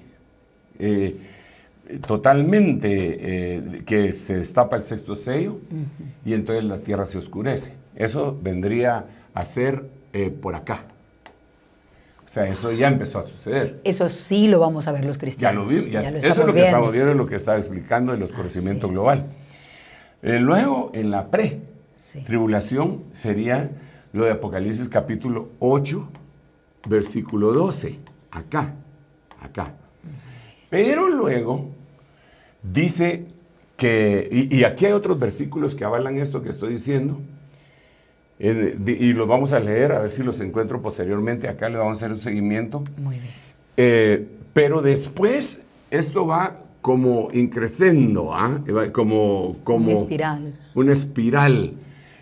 Speaker 4: totalmente que se destapa el sexto sello y entonces la tierra se oscurece. Eso vendría a ser por acá. O sea, eso ya empezó a suceder.
Speaker 3: Eso sí lo vamos a ver los cristianos.
Speaker 4: Ya lo vimos. Eso es lo que estamos viendo, es lo que estaba explicando del oscurecimiento global. Luego, en la pre-tribulación, sería lo de Apocalipsis capítulo 8, versículo 12. Acá. Pero luego dice que, y aquí hay otros versículos que avalan esto que estoy diciendo, y los vamos a leer, a ver si los encuentro posteriormente. Acá le vamos a hacer un seguimiento.
Speaker 3: Muy bien.
Speaker 4: Pero después esto va como increciendo, como una espiral. Una espiral.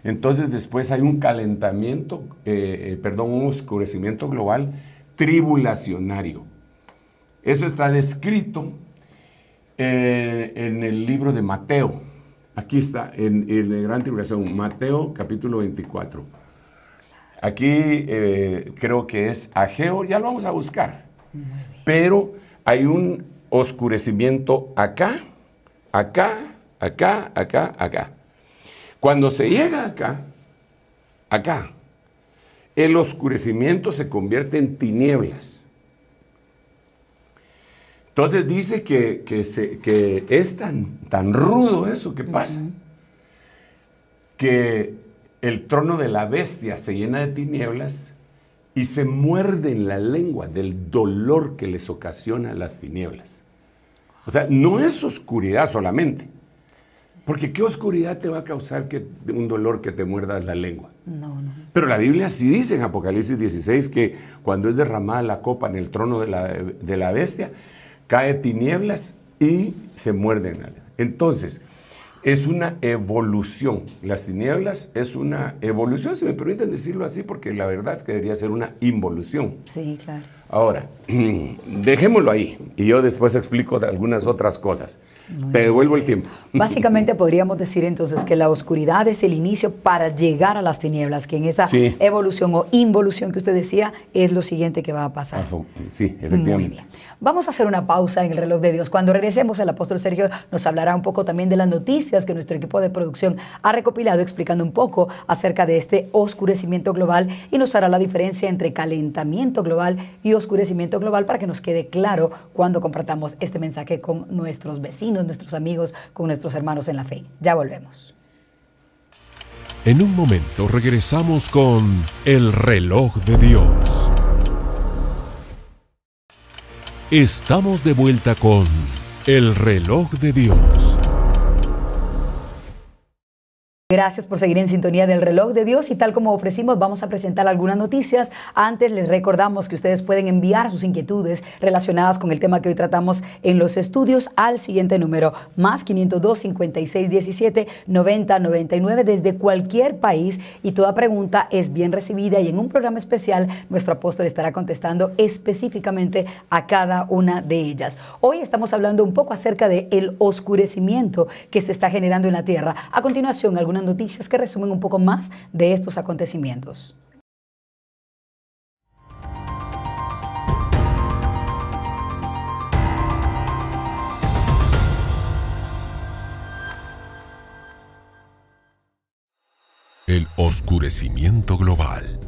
Speaker 4: Entonces después hay un calentamiento, un oscurecimiento global tribulacionario. Eso está descrito en el libro de Mateo. Aquí está, en la Gran Tribulación, Mateo capítulo 24. Aquí creo que es Ageo, ya lo vamos a buscar. Pero hay un oscurecimiento acá. Cuando se llega acá, el oscurecimiento se convierte en tinieblas. Entonces dice que es tan rudo eso que pasa, que el trono de la bestia se llena de tinieblas y se muerden la lengua del dolor que les ocasiona las tinieblas. O sea, no es oscuridad solamente. Porque ¿qué oscuridad te va a causar un dolor que te muerda la lengua?
Speaker 3: No.
Speaker 4: Pero la Biblia sí dice en Apocalipsis 16 que cuando es derramada la copa en el trono de la bestia, cae tinieblas y se muerden. Entonces, es una evolución. Las tinieblas es una evolución, si me permiten decirlo así, porque la verdad es que debería ser una involución.
Speaker 3: Sí, claro.
Speaker 4: Ahora, dejémoslo ahí y yo después explico algunas otras cosas. Te devuelvo el tiempo.
Speaker 3: Básicamente podríamos decir entonces que la oscuridad es el inicio para llegar a las tinieblas, que en esa evolución o involución que usted decía es lo siguiente que va a pasar.
Speaker 4: Sí, efectivamente.
Speaker 3: Muy bien. Vamos a hacer una pausa en el reloj de Dios. Cuando regresemos, el apóstol Sergio nos hablará un poco también de las noticias que nuestro equipo de producción ha recopilado, explicando un poco acerca de este oscurecimiento global y nos hará la diferencia entre calentamiento global y oscurecimiento global para que nos quede claro cuando compartamos este mensaje con nuestros vecinos, nuestros amigos, con nuestros hermanos en la fe. Ya volvemos.
Speaker 1: En un momento regresamos con el reloj de Dios. Estamos de vuelta con el reloj de Dios.
Speaker 3: Gracias por seguir en sintonía del reloj de Dios y tal como ofrecimos vamos a presentar algunas noticias. Antes les recordamos que ustedes pueden enviar sus inquietudes relacionadas con el tema que hoy tratamos en los estudios al siguiente número, más 502 56 17 90 99 desde cualquier país y toda pregunta es bien recibida y en un programa especial nuestro apóstol estará contestando específicamente a cada una de ellas. Hoy estamos hablando un poco acerca del oscurecimiento que se está generando en la tierra. A continuación, algunas noticias que resumen un poco más de estos acontecimientos.
Speaker 1: El oscurecimiento global.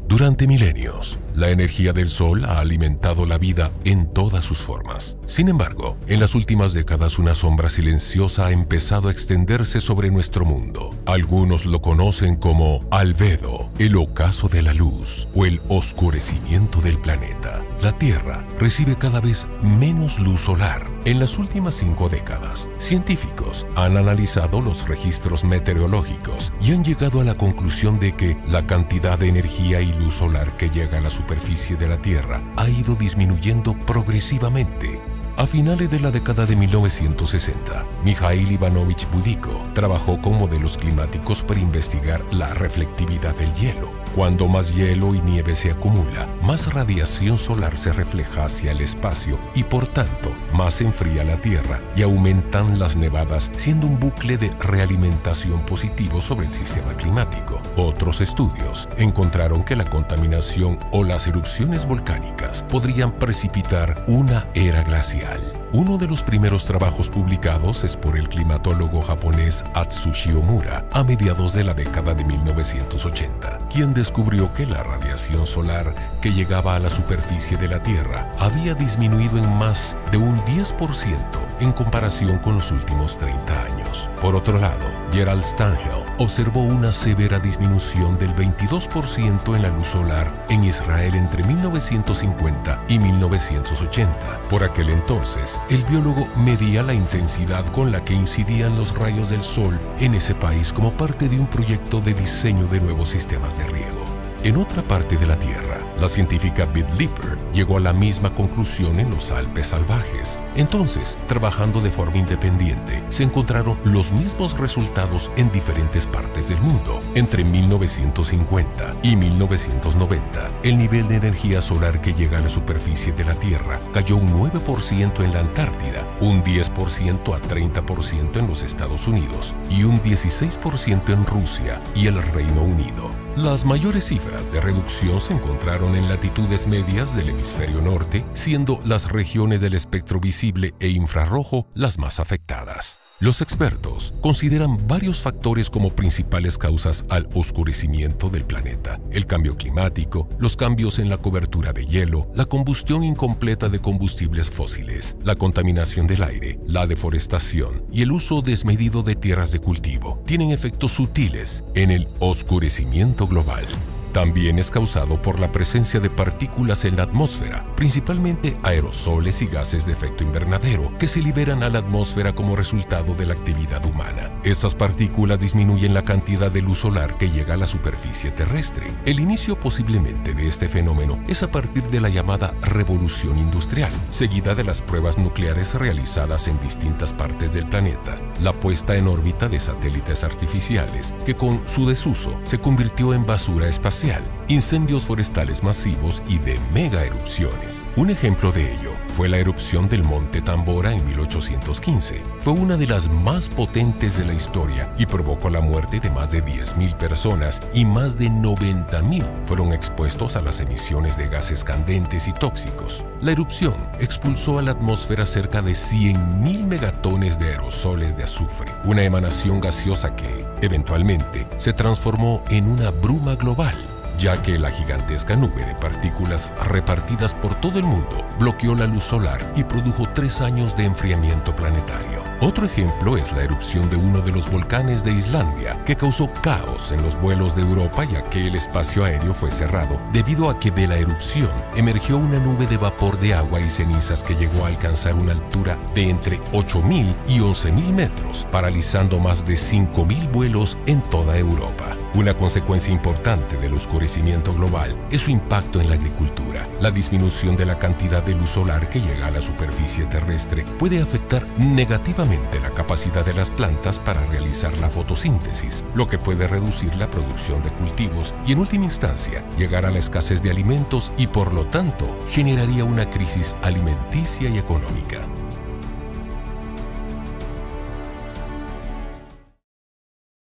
Speaker 1: Durante milenios, la energía del Sol ha alimentado la vida en todas sus formas. Sin embargo, en las últimas décadas una sombra silenciosa ha empezado a extenderse sobre nuestro mundo. Algunos lo conocen como albedo, el ocaso de la luz o el oscurecimiento del planeta. La Tierra recibe cada vez menos luz solar. En las últimas 5 décadas, científicos han analizado los registros meteorológicos y han llegado a la conclusión de que la cantidad de energía y luz solar que llega a la superficie de la Tierra ha ido disminuyendo progresivamente. A finales de la década de 1960, Mikhail Ivanovich Budiko trabajó con modelos climáticos para investigar la reflectividad del hielo. Cuando más hielo y nieve se acumula, más radiación solar se refleja hacia el espacio y por tanto más se enfría la Tierra y aumentan las nevadas, siendo un bucle de realimentación positivo sobre el sistema climático. Otros estudios encontraron que la contaminación o las erupciones volcánicas podrían precipitar una era glacial. Uno de los primeros trabajos publicados es por el climatólogo japonés Atsushi Omura a mediados de la década de 1980, quien descubrió que la radiación solar que llegaba a la superficie de la Tierra había disminuido en más de un 10% en comparación con los últimos 30 años. Por otro lado, Gerald Stangel observó una severa disminución del 22% en la luz solar en Israel entre 1950 y 1980. Por aquel entonces, el biólogo medía la intensidad con la que incidían los rayos del sol en ese país como parte de un proyecto de diseño de nuevos sistemas de riego. En otra parte de la Tierra, la científica Beth Lipper llegó a la misma conclusión en los Alpes salvajes. Entonces, trabajando de forma independiente, se encontraron los mismos resultados en diferentes partes del mundo. Entre 1950 y 1990, el nivel de energía solar que llega a la superficie de la Tierra cayó un 9% en la Antártida, un 10% a 30% en los Estados Unidos y un 16% en Rusia y el Reino Unido. Las mayores cifras de reducción se encontraron en latitudes medias del hemisferio norte, siendo las regiones del espectro visible e infrarrojo las más afectadas.
Speaker 5: Los expertos consideran varios factores como principales causas al oscurecimiento del planeta: el cambio climático, los cambios en la cobertura de hielo, la combustión incompleta de combustibles fósiles, la contaminación del aire, la deforestación y el uso desmedido de tierras de cultivo. Tienen efectos sutiles en el oscurecimiento global. También es causado por la presencia de partículas en la atmósfera, principalmente aerosoles y gases de efecto invernadero, que se liberan a la atmósfera como resultado de la actividad humana. Estas partículas disminuyen la cantidad de luz solar que llega a la superficie terrestre. El inicio posiblemente de este fenómeno es a partir de la llamada revolución industrial, seguida de las pruebas nucleares realizadas en distintas partes del planeta, la puesta en órbita de satélites artificiales, que con su desuso se convirtió en basura espacial, incendios forestales masivos y de mega erupciones. Un ejemplo de ello fue la erupción del Monte Tambora en 1815. Fue una de las más potentes de la historia y provocó la muerte de más de 10.000 personas, y más de 90.000 fueron expuestos a las emisiones de gases candentes y tóxicos. La erupción expulsó a la atmósfera cerca de 100.000 megatones de aerosoles de azufre, una emanación gaseosa que, eventualmente, se transformó en una bruma global, ya que la gigantesca nube de partículas repartidas por todo el mundo bloqueó la luz solar y produjo 3 años de enfriamiento planetario. Otro ejemplo es la erupción de uno de los volcanes de Islandia, que causó caos en los vuelos de Europa, ya que el espacio aéreo fue cerrado debido a que de la erupción emergió una nube de vapor de agua y cenizas que llegó a alcanzar una altura de entre 8.000 y 11.000 metros, paralizando más de 5.000 vuelos en toda Europa. Una consecuencia importante del oscurecimiento global es su impacto en la agricultura. La disminución de la cantidad de luz solar que llega a la superficie terrestre puede afectar negativamente la capacidad de las plantas para realizar la fotosíntesis, lo que puede reducir la producción de cultivos y, en última instancia, llegar a la escasez de alimentos y, por lo tanto, generaría una crisis alimenticia y económica.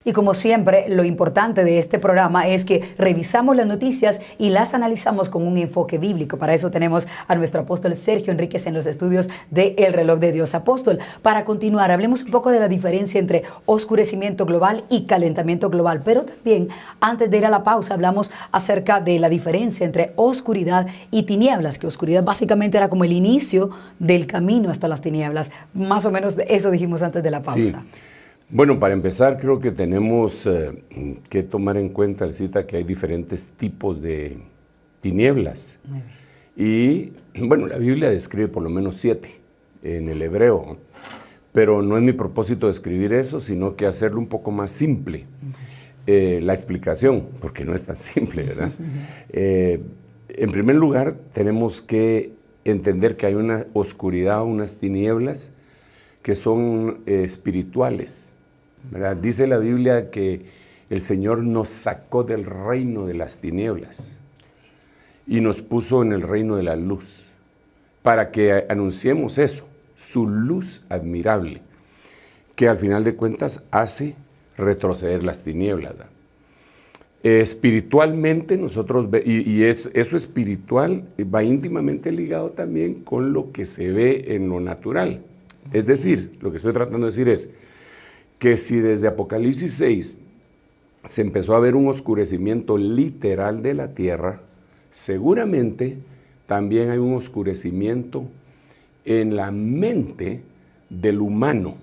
Speaker 3: Y como siempre, lo importante de este programa es que revisamos las noticias y las analizamos con un enfoque bíblico. Para eso tenemos a nuestro apóstol Sergio Enríquez en los estudios de El Reloj de Dios. Apóstol, para continuar, hablemos un poco de la diferencia entre oscurecimiento global y calentamiento global. Pero también, antes de ir a la pausa, hablamos acerca de la diferencia entre oscuridad y tinieblas, que oscuridad básicamente era como el inicio del camino hasta las tinieblas. Más o menos eso dijimos antes de la pausa.
Speaker 4: Sí. Bueno, para empezar, creo que tenemos que tomar en cuenta, Cita, que hay diferentes tipos de tinieblas. Y, bueno, la Biblia describe por lo menos 7 en el hebreo, pero no es mi propósito describir eso, sino que hacerlo un poco más simple. La explicación, porque no es tan simple, ¿verdad? En primer lugar, tenemos que entender que hay una oscuridad, unas tinieblas que son espirituales, ¿verdad? Dice la Biblia que el Señor nos sacó del reino de las tinieblas y nos puso en el reino de la luz, para que anunciemos eso, su luz admirable, que al final de cuentas hace retroceder las tinieblas, ¿verdad? Espiritualmente nosotros, eso espiritual va íntimamente ligado también con lo que se ve en lo natural. Es decir, lo que estoy tratando de decir es que si desde Apocalipsis 6 se empezó a ver un oscurecimiento literal de la tierra, seguramente también hay un oscurecimiento en la mente del humano.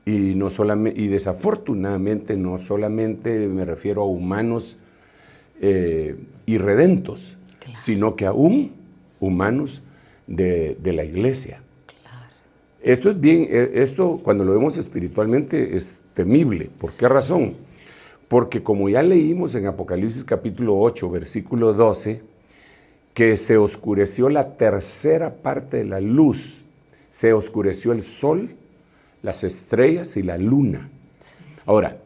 Speaker 4: Y desafortunadamente no solamente me refiero a humanos irredentos, claro, sino que aún humanos de la iglesia. Esto cuando lo vemos espiritualmente es temible. ¿Por qué razón? Porque como ya leímos en Apocalipsis capítulo 8, versículo 12, que se oscureció la tercera parte de la luz, se oscureció el sol, las estrellas y la luna. Ahora,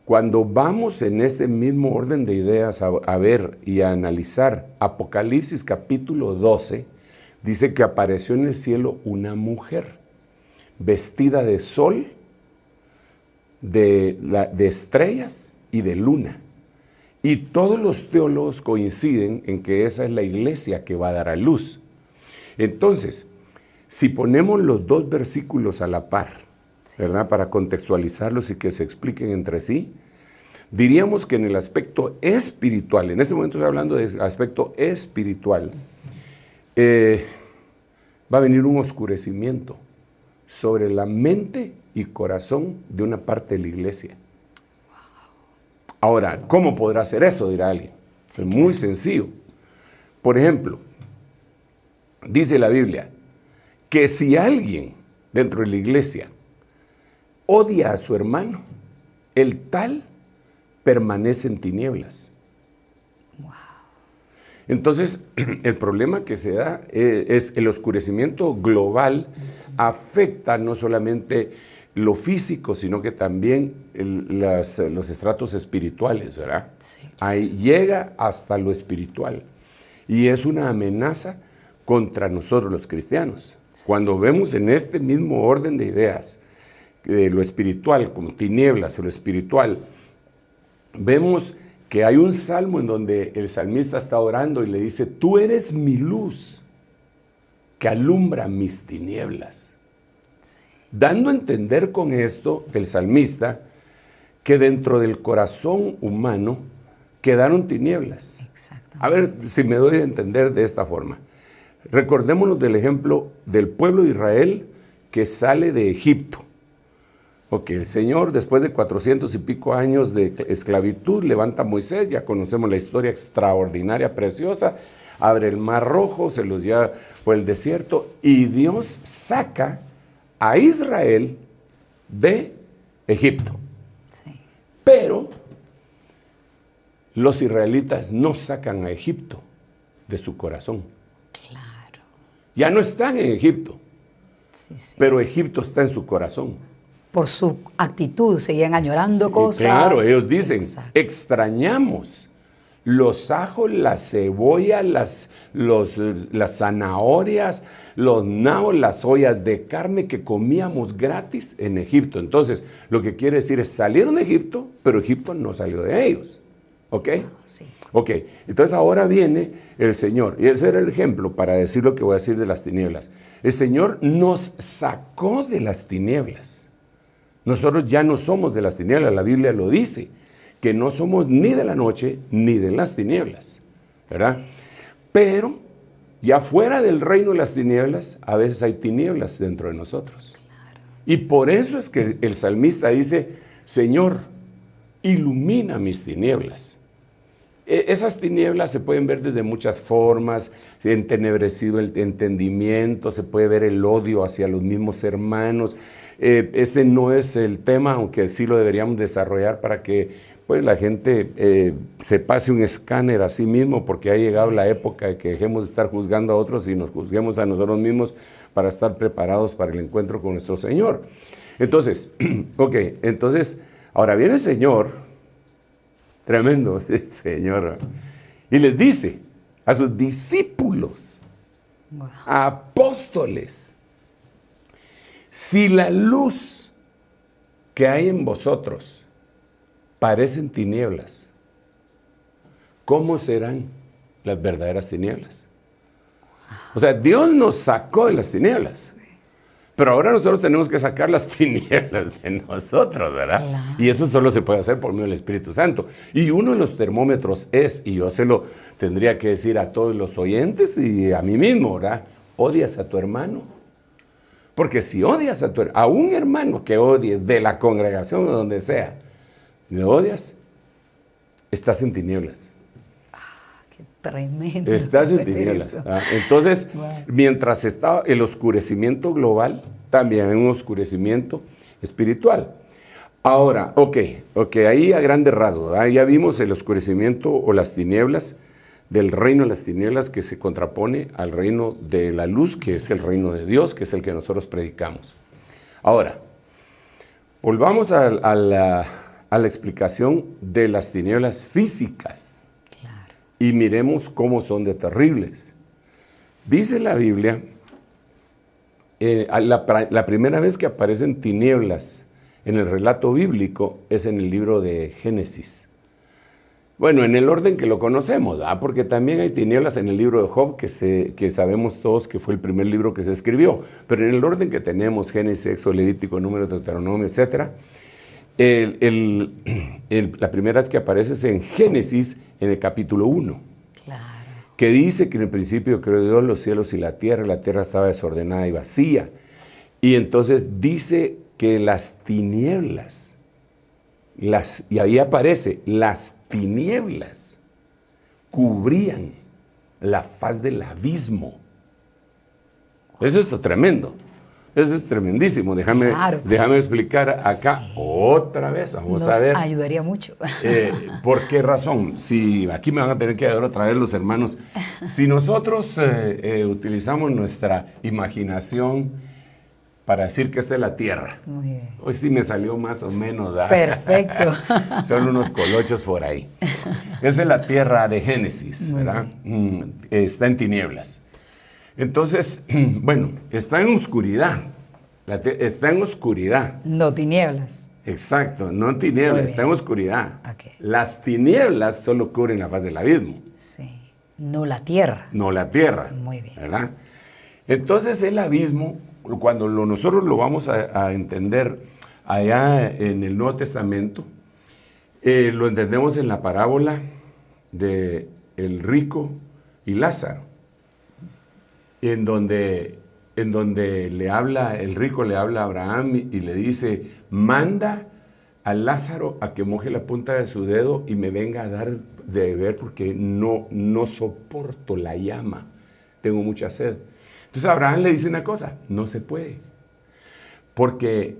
Speaker 4: cuando vamos en este mismo orden de ideas a ver y a analizar Apocalipsis capítulo 12, dice que apareció en el cielo una mujer vestida de sol, de estrellas y de luna. Y todos los teólogos coinciden en que esa es la iglesia que va a dar a luz. Entonces, si ponemos los dos versículos a la par, ¿verdad? Para contextualizarlos y que se expliquen entre sí. Diríamos que en el aspecto espiritual, en este momento estoy hablando del aspecto espiritual, va a venir un oscurecimiento sobre la mente y corazón de una parte de la iglesia. Ahora, ¿cómo podrá hacer eso? Dirá alguien. Sí, es muy sencillo. Por ejemplo, dice la Biblia que si alguien dentro de la iglesia odia a su hermano, el tal permanece en tinieblas. Wow. Entonces, el problema que se da es el oscurecimiento global afecta no solamente lo físico, sino que también los estratos espirituales, ¿verdad? Sí. Ahí llega hasta lo espiritual. Y es una amenaza contra nosotros los cristianos. Sí. Cuando vemos en este mismo orden de ideas, lo espiritual como tinieblas, lo espiritual, vemos que hay un salmo en donde el salmista está orando y le dice, tú eres mi luz que alumbra mis tinieblas. Sí. Dando a entender con esto, el salmista, que dentro del corazón humano quedaron tinieblas. A ver si me doy a entender de esta forma. Recordémonos del ejemplo del pueblo de Israel que sale de Egipto. Ok, el Señor, después de 400 y pico años de esclavitud, levanta a Moisés, ya conocemos la historia extraordinaria, preciosa, abre el Mar Rojo, se los lleva por el desierto, y Dios saca a Israel de Egipto. Sí. Pero los israelitas no sacan a Egipto de su corazón. Claro. Ya no están en Egipto, pero Egipto está en su corazón.
Speaker 3: Por su actitud, seguían añorando cosas.
Speaker 4: Claro, ellos dicen, extrañamos los ajos, la cebolla, las zanahorias, los nabos, las ollas de carne que comíamos gratis en Egipto. Entonces, lo que quiere decir es, salieron de Egipto, pero Egipto no salió de ellos. ¿Ok? Sí. Ok, entonces ahora viene el Señor, y ese era el ejemplo para decir lo que voy a decir de las tinieblas. El Señor nos sacó de las tinieblas. Nosotros ya no somos de las tinieblas, la Biblia lo dice, que no somos ni de la noche ni de las tinieblas, ¿verdad? Pero ya fuera del reino de las tinieblas, a veces hay tinieblas dentro de nosotros. Claro. Y por eso es que el salmista dice, Señor, ilumina mis tinieblas. Esas tinieblas se pueden ver desde muchas formas, se ha entenebrecido el entendimiento, se puede ver el odio hacia los mismos hermanos. Ese no es el tema, aunque sí lo deberíamos desarrollar para que pues, la gente se pase un escáner a sí mismo, porque ha llegado la época de que dejemos de estar juzgando a otros y nos juzguemos a nosotros mismos para estar preparados para el encuentro con nuestro Señor. Entonces, entonces, ahora viene el Señor, tremendo Señor, y les dice a sus discípulos, a apóstoles, si la luz que hay en vosotros parecen tinieblas, ¿cómo serán las verdaderas tinieblas? O sea, Dios nos sacó de las tinieblas, pero ahora nosotros tenemos que sacar las tinieblas de nosotros, ¿verdad? Claro. Y eso solo se puede hacer por medio del Espíritu Santo. Y uno de los termómetros es, y yo se lo tendría que decir a todos los oyentes y a mí mismo, ¿verdad? ¿Odias a tu hermano? Porque si odias a un hermano que odies de la congregación o donde sea, le odias, estás en tinieblas.
Speaker 3: Qué tremendo.
Speaker 4: Estás en tinieblas. Entonces, mientras está el oscurecimiento global, también hay un oscurecimiento espiritual. Ahora, ahí a grandes rasgos, ya vimos el oscurecimiento o las tinieblas del reino de las tinieblas que se contrapone al reino de la luz, que es el reino de Dios, que es el que nosotros predicamos. Ahora, volvamos a la explicación de las tinieblas físicas. Claro. Y miremos cómo son de terribles. Dice la Biblia, la primera vez que aparecen tinieblas en el relato bíblico es en el libro de Génesis. Bueno, en el orden que lo conocemos, ¿verdad? Porque también hay tinieblas en el libro de Job, que sabemos todos que fue el primer libro que se escribió, pero en el orden que tenemos, Génesis, Éxodo, Levítico, Números, Deuteronomio, etc., la primera vez que aparece es en Génesis, en el capítulo 1,
Speaker 3: claro,
Speaker 4: que dice que en el principio creó Dios los cielos y la tierra estaba desordenada y vacía, y entonces dice que las tinieblas, y ahí aparece, las tinieblas cubrían la faz del abismo. Eso es tremendo. Eso es tremendísimo. Déjame explicar acá otra vez. Vamos a ver.
Speaker 3: Nos ayudaría mucho.
Speaker 4: ¿Por qué razón? Si aquí me van a tener que ayudar otra vez los hermanos. Si nosotros utilizamos nuestra imaginación para decir que esta es la tierra.
Speaker 3: Muy bien.
Speaker 4: Hoy sí me salió más o menos. ¿verdad?
Speaker 3: Perfecto.
Speaker 4: Son unos colochos por ahí. Esa es la tierra de Génesis, ¿verdad? Está en tinieblas. Entonces, bueno, está en oscuridad. Está en oscuridad.
Speaker 3: No tinieblas.
Speaker 4: Exacto, no en tinieblas, está en oscuridad.
Speaker 3: Okay.
Speaker 4: Las tinieblas solo cubren la faz del abismo.
Speaker 3: Sí. No la tierra.
Speaker 4: No la tierra.
Speaker 3: Muy bien.
Speaker 4: ¿Verdad? Entonces el abismo, cuando nosotros lo vamos a entender allá en el Nuevo Testamento, lo entendemos en la parábola de el rico y Lázaro, en donde el rico le habla a Abraham y le dice, manda a Lázaro a que moje la punta de su dedo y me venga a dar de beber porque no soporto la llama, tengo mucha sed. Entonces Abraham le dice una cosa, no se puede, porque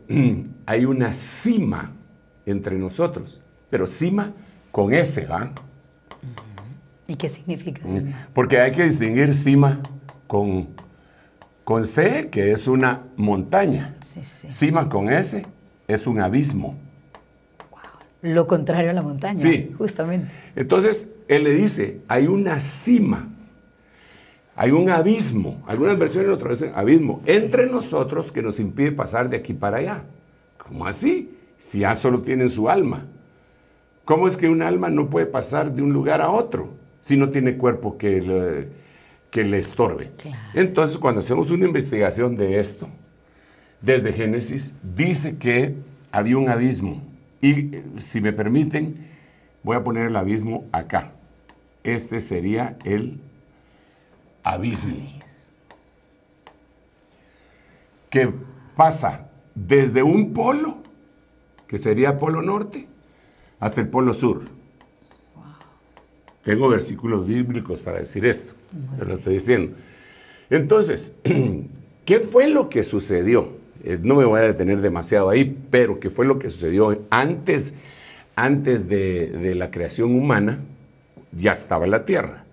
Speaker 4: hay una cima entre nosotros, pero cima con S, ¿va?
Speaker 3: ¿Y qué significa cima?
Speaker 4: Porque hay que distinguir cima con C, que es una montaña.
Speaker 3: Sí, sí.
Speaker 4: Cima con S es un abismo.
Speaker 3: Wow. Lo contrario a la montaña,
Speaker 4: sí.
Speaker 3: Justamente.
Speaker 4: Entonces, él le dice, hay una cima, hay un abismo, algunas versiones lo traducen abismo, entre nosotros que nos impide pasar de aquí para allá. ¿Cómo así? Si ya solo tienen su alma. ¿Cómo es que un alma no puede pasar de un lugar a otro si no tiene cuerpo que le estorbe?
Speaker 3: Claro.
Speaker 4: Entonces, cuando hacemos una investigación de esto, desde Génesis, dice que había un abismo. Y si me permiten, voy a poner el abismo acá. Este sería el abismo. Que pasa desde un polo, que sería polo norte, hasta el polo sur. Wow. Tengo versículos bíblicos para decir esto, pero lo estoy diciendo. Entonces, ¿qué fue lo que sucedió? No me voy a detener demasiado ahí, pero ¿qué fue lo que sucedió antes de la creación humana? Ya estaba la tierra.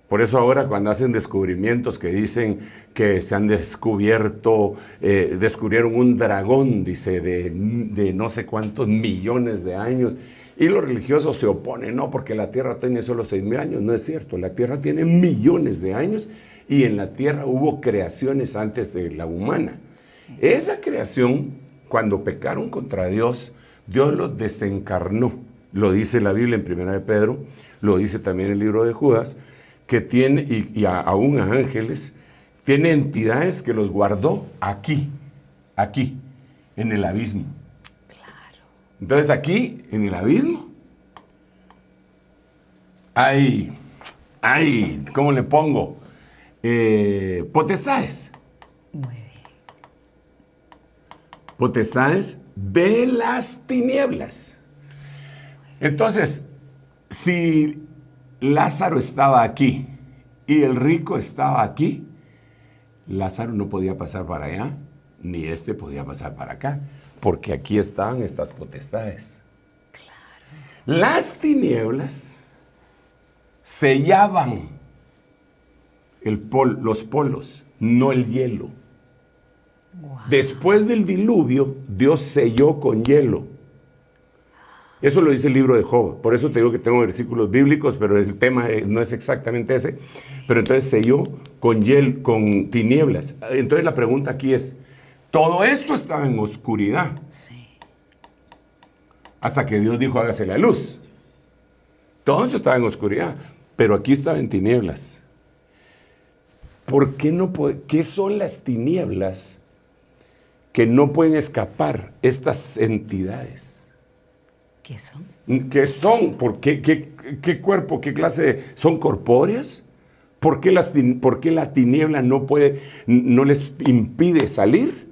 Speaker 4: Por eso ahora cuando hacen descubrimientos que dicen que se han descubierto, descubrieron un dragón, dice, de no sé cuántos millones de años, y los religiosos se oponen, no, porque la Tierra tiene solo 6.000 años. No es cierto, la Tierra tiene millones de años y en la Tierra hubo creaciones antes de la humana. Sí. Esa creación, cuando pecaron contra Dios, Dios los desencarnó. Lo dice la Biblia en 1 de Pedro, lo dice también el libro de Judas, que tiene, y aún a ángeles, tiene entidades que los guardó aquí, en el abismo.
Speaker 3: Claro.
Speaker 4: Entonces aquí, en el abismo, hay, ¿cómo le pongo? Potestades.
Speaker 3: Muy bien.
Speaker 4: Potestades de las tinieblas. Entonces, si Lázaro estaba aquí y el rico estaba aquí, Lázaro no podía pasar para allá, ni este podía pasar para acá, porque aquí estaban estas potestades. Claro. Las tinieblas sellaban los polos, no el hielo. Wow. Después del diluvio, Dios selló con hielo. Eso lo dice el libro de Job. Por eso te digo que tengo versículos bíblicos, pero el tema no es exactamente ese. Pero entonces selló con hielo, con tinieblas. Entonces la pregunta aquí es, todo esto estaba en oscuridad.
Speaker 3: Sí.
Speaker 4: Hasta que Dios dijo, hágase la luz. Todo eso estaba en oscuridad, pero aquí estaba en tinieblas. ¿Por qué no puede? ¿Qué son las tinieblas que no pueden escapar estas entidades?
Speaker 3: ¿Qué son?
Speaker 4: ¿Qué son? ¿Por qué? ¿Qué cuerpo? ¿Qué clase? ¿Son corpóreas? ¿Por qué la tiniebla no les impide salir?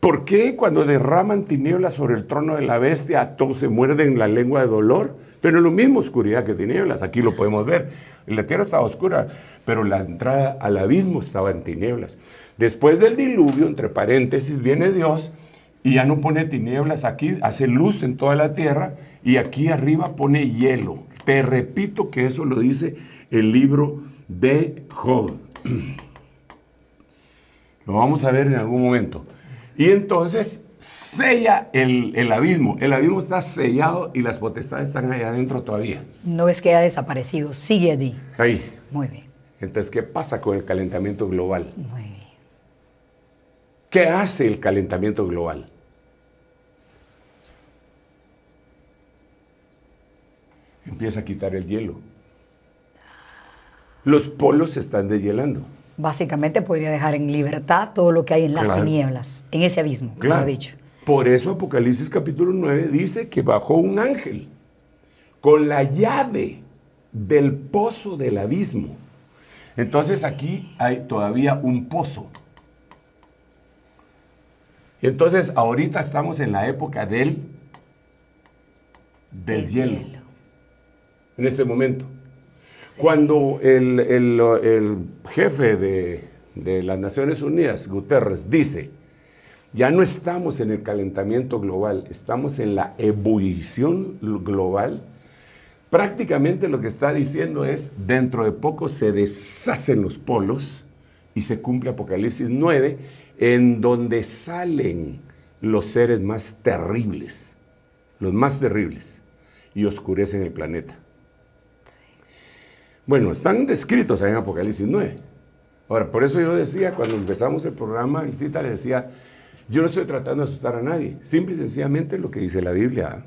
Speaker 4: ¿Por qué cuando derraman tinieblas sobre el trono de la bestia, todos se muerden la lengua de dolor? Pero es lo mismo oscuridad que tinieblas, aquí lo podemos ver. La tierra estaba oscura, pero la entrada al abismo estaba en tinieblas. Después del diluvio, entre paréntesis, viene Dios y ya no pone tinieblas aquí, hace luz en toda la tierra y aquí arriba pone hielo. Te repito que eso lo dice el libro de Job. Lo vamos a ver en algún momento. Y entonces sella el abismo. El abismo está sellado y las potestades están allá adentro todavía.
Speaker 3: No es que haya desaparecido, sigue allí.
Speaker 4: Ahí.
Speaker 3: Muy bien.
Speaker 4: Entonces, ¿qué pasa con el calentamiento global?
Speaker 3: Muy bien.
Speaker 4: ¿Qué hace el calentamiento global? Empieza a quitar el hielo. Los polos se están deshielando.
Speaker 3: Básicamente podría dejar en libertad todo lo que hay en las tinieblas, en ese abismo,
Speaker 4: Claro.
Speaker 3: como he dicho.
Speaker 4: Por eso Apocalipsis capítulo 9 dice que bajó un ángel con la llave del pozo del abismo. Entonces aquí hay todavía un pozo. Y entonces ahorita estamos en la época del deshielo. En este momento. Sí. Cuando el jefe de las Naciones Unidas, Guterres, dice, ya no estamos en el calentamiento global, estamos en la ebullición global, prácticamente lo que está diciendo es, dentro de poco se deshacen los polos y se cumple Apocalipsis 9, en donde salen los seres más terribles, y oscurecen el planeta. Sí. Bueno, están descritos ahí en Apocalipsis 9. Ahora, por eso yo decía, cuando empezamos el programa, el cita le decía, yo no estoy tratando de asustar a nadie, simple y sencillamente lo que dice la Biblia.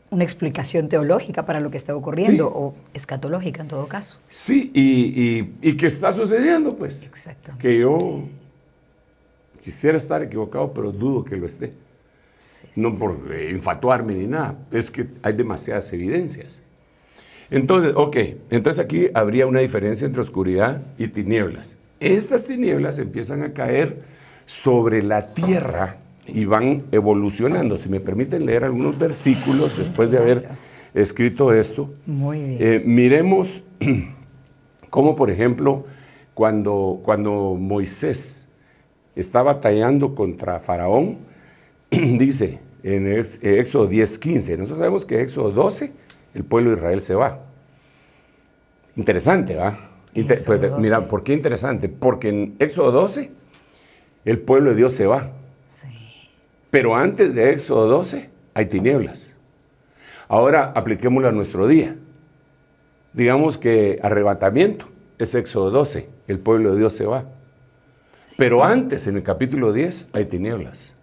Speaker 3: Una explicación teológica para lo que está ocurriendo,
Speaker 4: sí.
Speaker 3: O escatológica en todo caso.
Speaker 4: Sí, y que está sucediendo, pues.
Speaker 3: Exactamente.
Speaker 4: Que yo quisiera estar equivocado, pero dudo que lo esté. Sí, no por infatuarme ni nada, es que hay demasiadas evidencias. Sí. Entonces, entonces aquí habría una diferencia entre oscuridad y tinieblas. Estas tinieblas empiezan a caer sobre la tierra y van evolucionando. Si me permiten leer algunos versículos después de haber escrito esto.
Speaker 3: Muy bien.
Speaker 4: Miremos cómo, por ejemplo, cuando Moisés está batallando contra Faraón, dice en Éxodo 10:15, nosotros sabemos que Éxodo 12, el pueblo de Israel se va. Interesante, ¿va? Pues, mira, ¿por qué interesante? Porque en Éxodo 12, el pueblo de Dios se va. Sí. Pero antes de Éxodo 12, hay tinieblas. Ahora, apliquémoslo a nuestro día. Digamos que arrebatamiento es Éxodo 12, el pueblo de Dios se va. Pero antes, en el capítulo 10, hay tinieblas.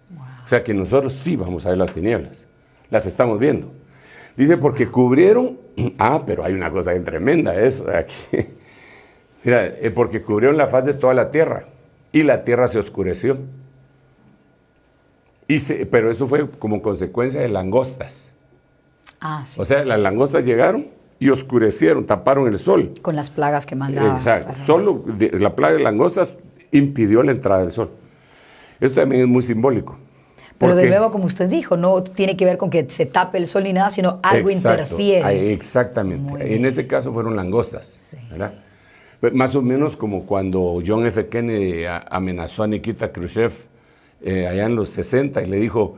Speaker 4: Wow. O sea que nosotros sí vamos a ver las tinieblas. Las estamos viendo. Dice, porque cubrieron... pero hay una cosa bien tremenda eso de aquí. Mira, porque cubrieron la faz de toda la tierra y la tierra se oscureció. Pero eso fue como consecuencia de langostas.
Speaker 3: Sí.
Speaker 4: O sea, las langostas llegaron y oscurecieron, taparon el sol.
Speaker 3: Con las plagas que mandaban.
Speaker 4: Exacto. Solo la plaga de langostas impidió la entrada del sol. Esto también es muy simbólico.
Speaker 3: Pero de nuevo, como usted dijo, no tiene que ver con que se tape el sol ni nada, sino algo interfiere.
Speaker 4: Exactamente. En este caso fueron langostas. Sí. ¿Verdad? Más o menos como cuando John F. Kennedy amenazó a Nikita Khrushchev allá en los 60 y le dijo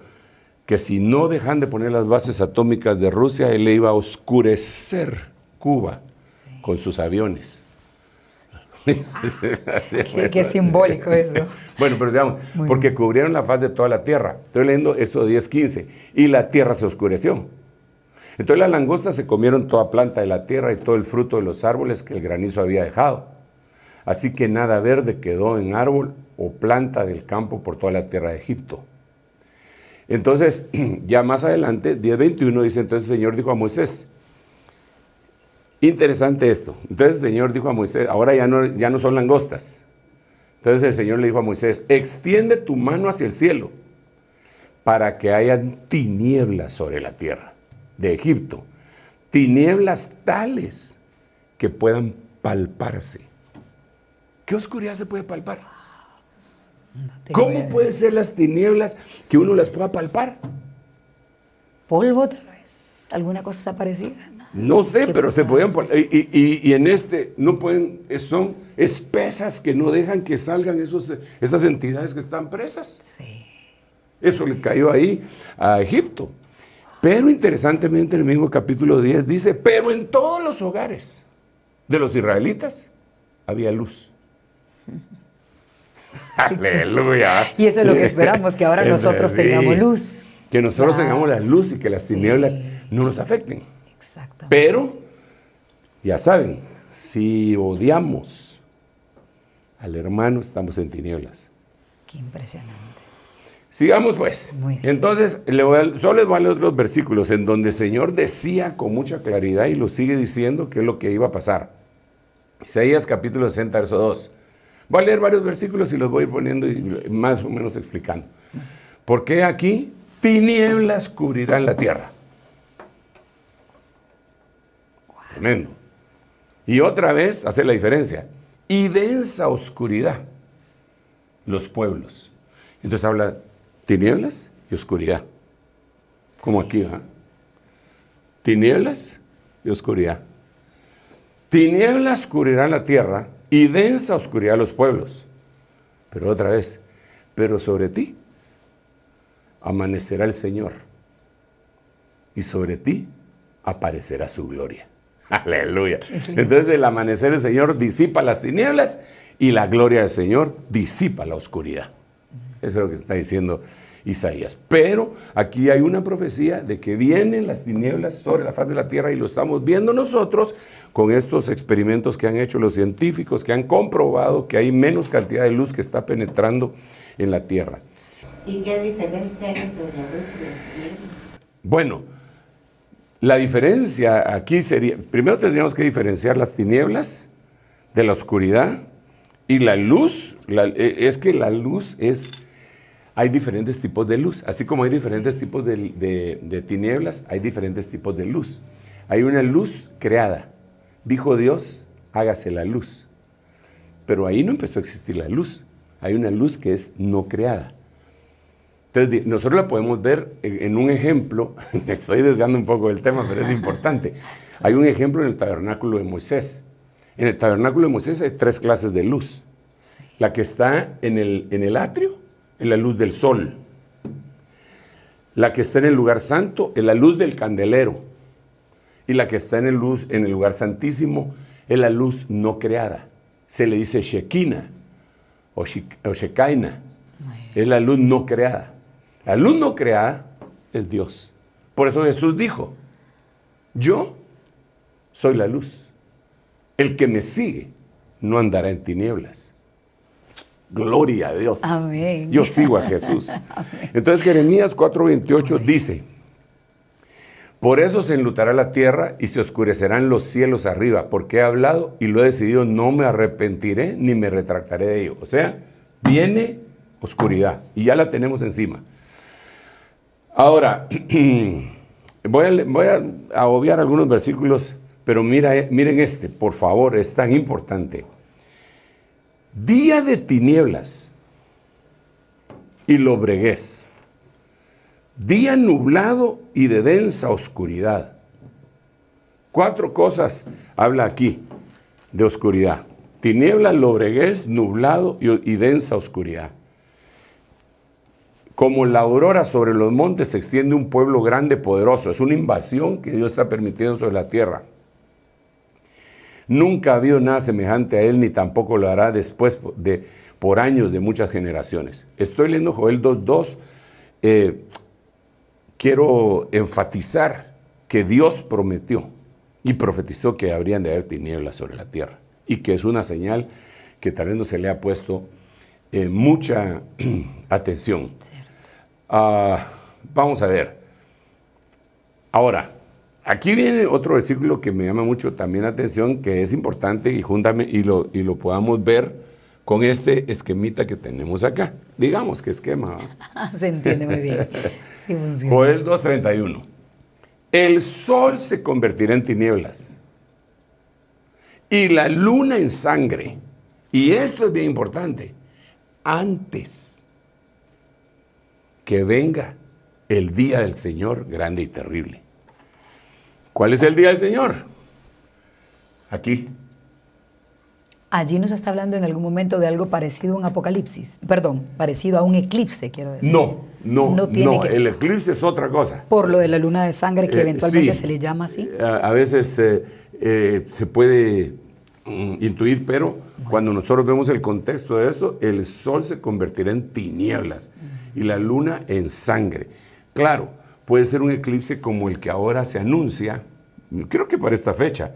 Speaker 4: que si no dejan de poner las bases atómicas de Rusia, él le iba a oscurecer Cuba con sus aviones.
Speaker 3: Sí. Qué simbólico eso.
Speaker 4: Bueno, pero digamos, porque cubrieron la faz de toda la tierra. Estoy leyendo Éxodo 10:15. Y la tierra se oscureció. Entonces las langostas se comieron toda planta de la tierra y todo el fruto de los árboles que el granizo había dejado. Así que nada verde quedó en árbol o planta del campo por toda la tierra de Egipto. Entonces, ya más adelante, 10:21 dice, entonces el Señor dijo a Moisés, Interesante esto. Entonces el Señor dijo a Moisés, ahora ya no son langostas. Entonces el Señor le dijo a Moisés, extiende tu mano hacia el cielo para que haya tinieblas sobre la tierra de Egipto. Tinieblas tales que puedan palparse. ¿Qué oscuridad se puede palpar? ¿Cómo pueden ser las tinieblas que uno las pueda palpar?
Speaker 3: ¿Polvo tal vez? ¿Alguna cosa parecida?
Speaker 4: No sé, pero se podían poner. Y en este no pueden, son espesas que no dejan que salgan esas entidades que están presas.
Speaker 3: Sí.
Speaker 4: Eso le cayó ahí a Egipto. Pero interesantemente en el mismo capítulo 10 dice, pero en todos los hogares de los israelitas había luz. Aleluya.
Speaker 3: Y eso es lo que esperamos, que ahora nosotros tengamos luz.
Speaker 4: Que nosotros tengamos la luz y que las tinieblas no nos afecten.
Speaker 3: Exactamente.
Speaker 4: Pero, ya saben, si odiamos al hermano, estamos en tinieblas.
Speaker 3: Qué impresionante.
Speaker 4: Sigamos pues.
Speaker 3: Muy bien.
Speaker 4: Entonces, solo les voy a leer otros versículos en donde el Señor decía con mucha claridad y lo sigue diciendo qué es lo que iba a pasar. Isaías capítulo 60, verso 2. Voy a leer varios versículos y los voy a ir poniendo y más o menos explicando. Porque aquí tinieblas cubrirán la tierra. Tremendo. Y otra vez hace la diferencia. Y densa oscuridad los pueblos. Entonces habla tinieblas y oscuridad. Como aquí, ¿verdad? Tinieblas y oscuridad. Tinieblas cubrirán la tierra y densa oscuridad los pueblos. Pero otra vez, pero sobre ti amanecerá el Señor y sobre ti aparecerá su gloria. Aleluya. Entonces el amanecer del Señor disipa las tinieblas y la gloria del Señor disipa la oscuridad. Eso es lo que está diciendo Isaías. Pero aquí hay una profecía de que vienen las tinieblas sobre la faz de la tierra y lo estamos viendo nosotros con estos experimentos que han hecho los científicos, que han comprobado que hay menos cantidad de luz que está penetrando en la tierra.
Speaker 6: ¿Y qué diferencia hay entre la luz y las tinieblas?
Speaker 4: Bueno, la diferencia aquí sería, primero tendríamos que diferenciar las tinieblas de la oscuridad y la luz. Es que la luz hay diferentes tipos de luz, así como hay diferentes tipos de tinieblas, hay diferentes tipos de luz. Hay una luz creada, dijo Dios, hágase la luz, pero ahí no empezó a existir la luz, hay una luz que es no creada. Entonces nosotros la podemos ver en un ejemplo, me estoy desviando un poco del tema, pero es importante. Hay un ejemplo en el tabernáculo de Moisés. En el tabernáculo de Moisés hay 3 clases de luz. Sí. La que está en el atrio es la luz del sol. La que está en el lugar santo es la luz del candelero. Y la que está en el lugar santísimo es la luz no creada. Se le dice Shekinah o Shekinah. Es la luz no creada. La luz no creada es Dios. Por eso Jesús dijo, yo soy la luz. El que me sigue no andará en tinieblas. Gloria a Dios.
Speaker 3: Amén.
Speaker 4: Yo sigo a Jesús. Amén. Entonces Jeremías 4:28 dice, por eso se enlutará la tierra y se oscurecerán los cielos arriba, porque he hablado y lo he decidido, no me arrepentiré ni me retractaré de ello. O sea, viene oscuridad y ya la tenemos encima. Ahora, voy a obviar algunos versículos, pero miren este, por favor, es tan importante. Día de tinieblas y lobreguez, día nublado y de densa oscuridad. 4 cosas habla aquí de oscuridad. Tinieblas, lobreguez, nublado y densa oscuridad. Como la aurora sobre los montes se extiende un pueblo grande, poderoso. Es una invasión que Dios está permitiendo sobre la tierra. Nunca ha habido nada semejante a él, ni tampoco lo hará después por años de muchas generaciones. Estoy leyendo Joel 2:2. Quiero enfatizar que Dios prometió y profetizó que habrían de haber tinieblas sobre la tierra. Y que es una señal que tal vez no se le ha puesto mucha atención. Vamos a ver. Ahora, Aquí viene otro versículo que me llama mucho también la atención, que es importante y lo podamos ver con este esquemita que tenemos acá. Digamos que esquema.
Speaker 3: Se entiende muy bien. Sí funciona.
Speaker 4: Joel 2:31. El sol se convertirá en tinieblas y la luna en sangre. Y esto es bien importante. Antes que venga el día del Señor grande y terrible. ¿Cuál es el día del Señor? Aquí.
Speaker 3: Allí nos está hablando en algún momento de algo parecido a un apocalipsis. Perdón, parecido a un eclipse, quiero decir.
Speaker 4: No, el eclipse es otra cosa.
Speaker 3: Por lo de la luna de sangre que eventualmente se le llama así.
Speaker 4: A veces se puede intuir, pero cuando nosotros vemos el contexto de esto, el sol se convertirá en tinieblas y la luna en sangre. Claro, puede ser un eclipse como el que ahora se anuncia, creo que para esta fecha,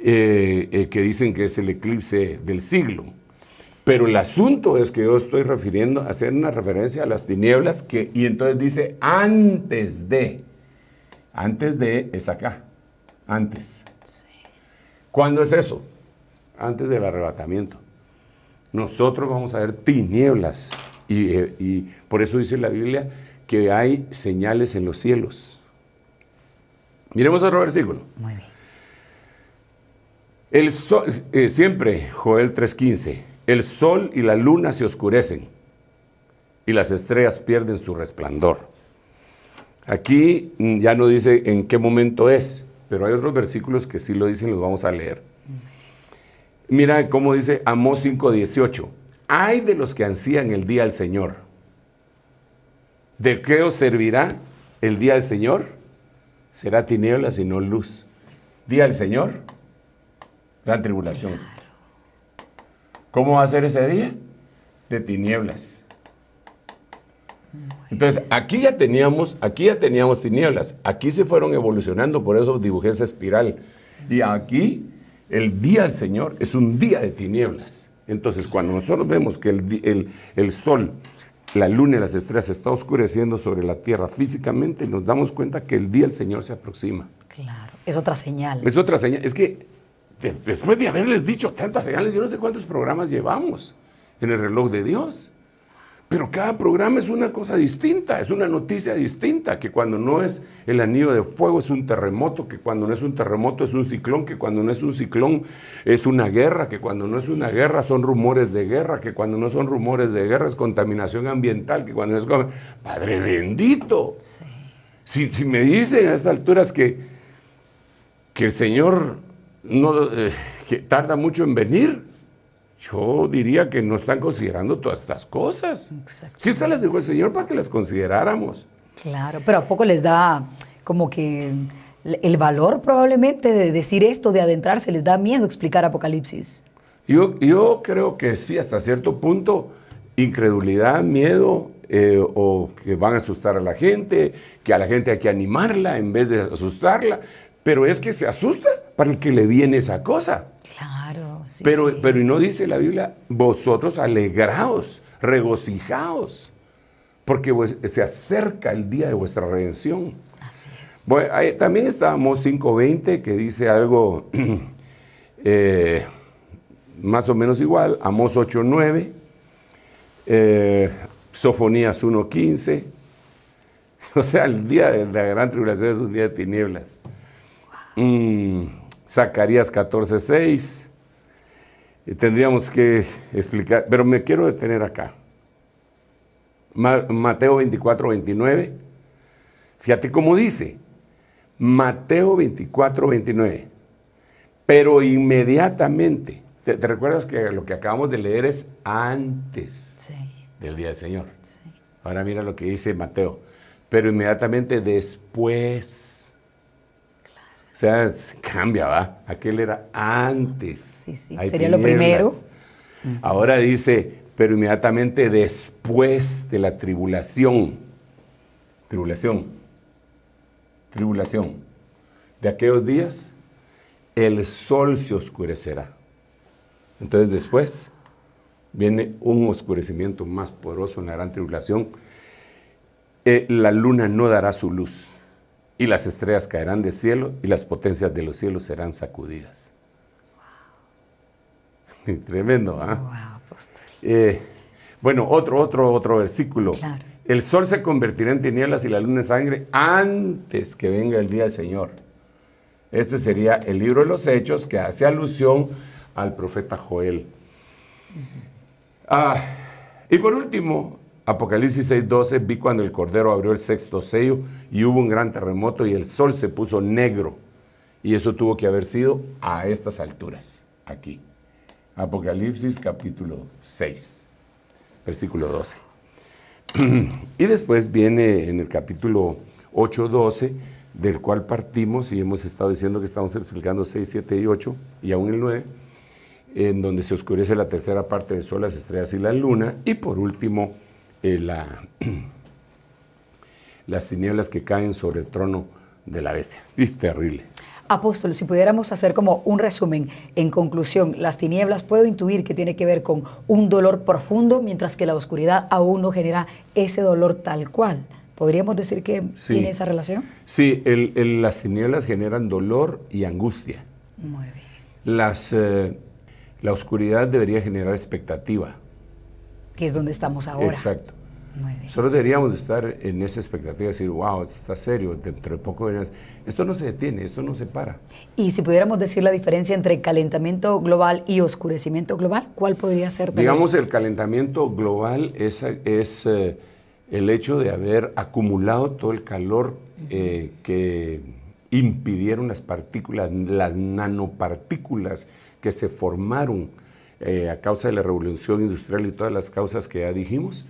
Speaker 4: que dicen que es el eclipse del siglo. Pero el asunto es que yo estoy hacer una referencia a las tinieblas, y entonces dice antes de es acá, antes. ¿Cuándo es eso? Antes del arrebatamiento. Nosotros vamos a ver tinieblas, y por eso dice la Biblia que hay señales en los cielos. Miremos otro versículo.
Speaker 3: Muy bien.
Speaker 4: El sol, siempre Joel 3:15, el sol y la luna se oscurecen y las estrellas pierden su resplandor. Aquí ya no dice en qué momento es, pero hay otros versículos que sí lo dicen, los vamos a leer. Mira cómo dice Amós 5:18, ay de los que ansían el día del Señor. ¿De qué os servirá el día del Señor? Será tinieblas y no luz. Día del Señor, gran tribulación. ¿Cómo va a ser ese día? De tinieblas. Entonces, aquí ya teníamos tinieblas. Aquí se fueron evolucionando, por eso dibujé esa espiral. Y aquí, el día del Señor es un día de tinieblas. Entonces, cuando nosotros vemos que el sol, la luna y las estrellas se está oscureciendo sobre la tierra físicamente, nos damos cuenta que el día del Señor se aproxima.
Speaker 3: Claro, es otra señal.
Speaker 4: Es otra señal. Es que después de haberles dicho tantas señales, yo no sé cuántos programas llevamos en el reloj de Dios. Pero cada programa es una cosa distinta, es una noticia distinta, que cuando no es el anillo de fuego es un terremoto, que cuando no es un terremoto es un ciclón, que cuando no es un ciclón es una guerra, que cuando no es una guerra son rumores de guerra, que cuando no son rumores de guerra es contaminación ambiental, que cuando no es... ¡Padre bendito! Sí. Si me dicen a estas alturas que el Señor no, que tarda mucho en venir, yo diría que no están considerando todas estas cosas. Si estas las dijo el Señor para que las consideráramos.
Speaker 3: Claro, pero ¿a poco les da como que el valor probablemente de decir esto, de adentrarse? ¿Les da miedo explicar Apocalipsis?
Speaker 4: Yo creo que sí, hasta cierto punto, incredulidad, miedo, o que van a asustar a la gente, que a la gente hay que animarla en vez de asustarla, pero es que se asusta para el que le viene esa cosa.
Speaker 3: Claro, sí.
Speaker 4: Pero y no dice la Biblia, vosotros alegraos, regocijaos, porque se acerca el día de vuestra redención.
Speaker 3: Así es.
Speaker 4: Bueno, también está Amós 5:20, que dice algo más o menos igual, Amós 8:9, Sofonías 1:15, o sea, el día de la gran tribulación es un día de tinieblas. Zacarías 14:6, tendríamos que explicar, pero me quiero detener acá. Mateo 24:29, fíjate cómo dice, Mateo 24:29, pero inmediatamente, ¿te recuerdas que lo que acabamos de leer es antes del día del Señor? Sí. Ahora mira lo que dice Mateo, pero inmediatamente después. O sea, cambia, ¿va? Aquel era antes.
Speaker 3: Sí, sería lo primero.
Speaker 4: Ahora dice, pero inmediatamente después de la tribulación. Tribulación. De aquellos días, el sol se oscurecerá. Entonces después viene un oscurecimiento más poderoso en la gran tribulación. La luna no dará su luz. y las estrellas caerán del cielo y las potencias de los cielos serán sacudidas. Wow. Tremendo, ¿ah?
Speaker 3: Wow, apóstol.
Speaker 4: Bueno, otro versículo.
Speaker 3: Claro.
Speaker 4: El sol se convertirá en tinieblas y la luna en sangre antes que venga el día del Señor. Este sería el libro de los Hechos, que hace alusión al profeta Joel. Y por último, Apocalipsis 6:12, vi cuando el Cordero abrió el sexto sello y hubo un gran terremoto y el sol se puso negro. Y eso tuvo que haber sido a estas alturas, aquí. Apocalipsis capítulo 6, versículo 12. Y después viene en el capítulo 8:12, del cual partimos y hemos estado diciendo que estamos explicando 6, 7 y 8 y aún el 9, en donde se oscurece la tercera parte del sol, las estrellas y la luna, y por último las tinieblas que caen sobre el trono de la bestia. Es terrible.
Speaker 3: Apóstol, si pudiéramos hacer como un resumen, en conclusión, las tinieblas puedo intuir que tiene que ver con un dolor profundo, mientras que la oscuridad aún no genera ese dolor tal cual. ¿Podríamos decir que tiene esa relación?
Speaker 4: Sí, las tinieblas generan dolor y angustia.
Speaker 3: Muy bien.
Speaker 4: La oscuridad debería generar expectativa.
Speaker 3: Que es donde estamos ahora.
Speaker 4: Exacto.
Speaker 3: Muy bien.
Speaker 4: Solo deberíamos estar en esa expectativa, decir, wow, esto está serio, dentro de poco verás. Esto no se detiene, esto no se para.
Speaker 3: Y si pudiéramos decir la diferencia entre calentamiento global y oscurecimiento global, ¿cuál podría ser?
Speaker 4: Digamos, el calentamiento global es el hecho de haber acumulado todo el calor que impidieron las partículas, las nanopartículas que se formaron a causa de la revolución industrial y todas las causas que ya dijimos,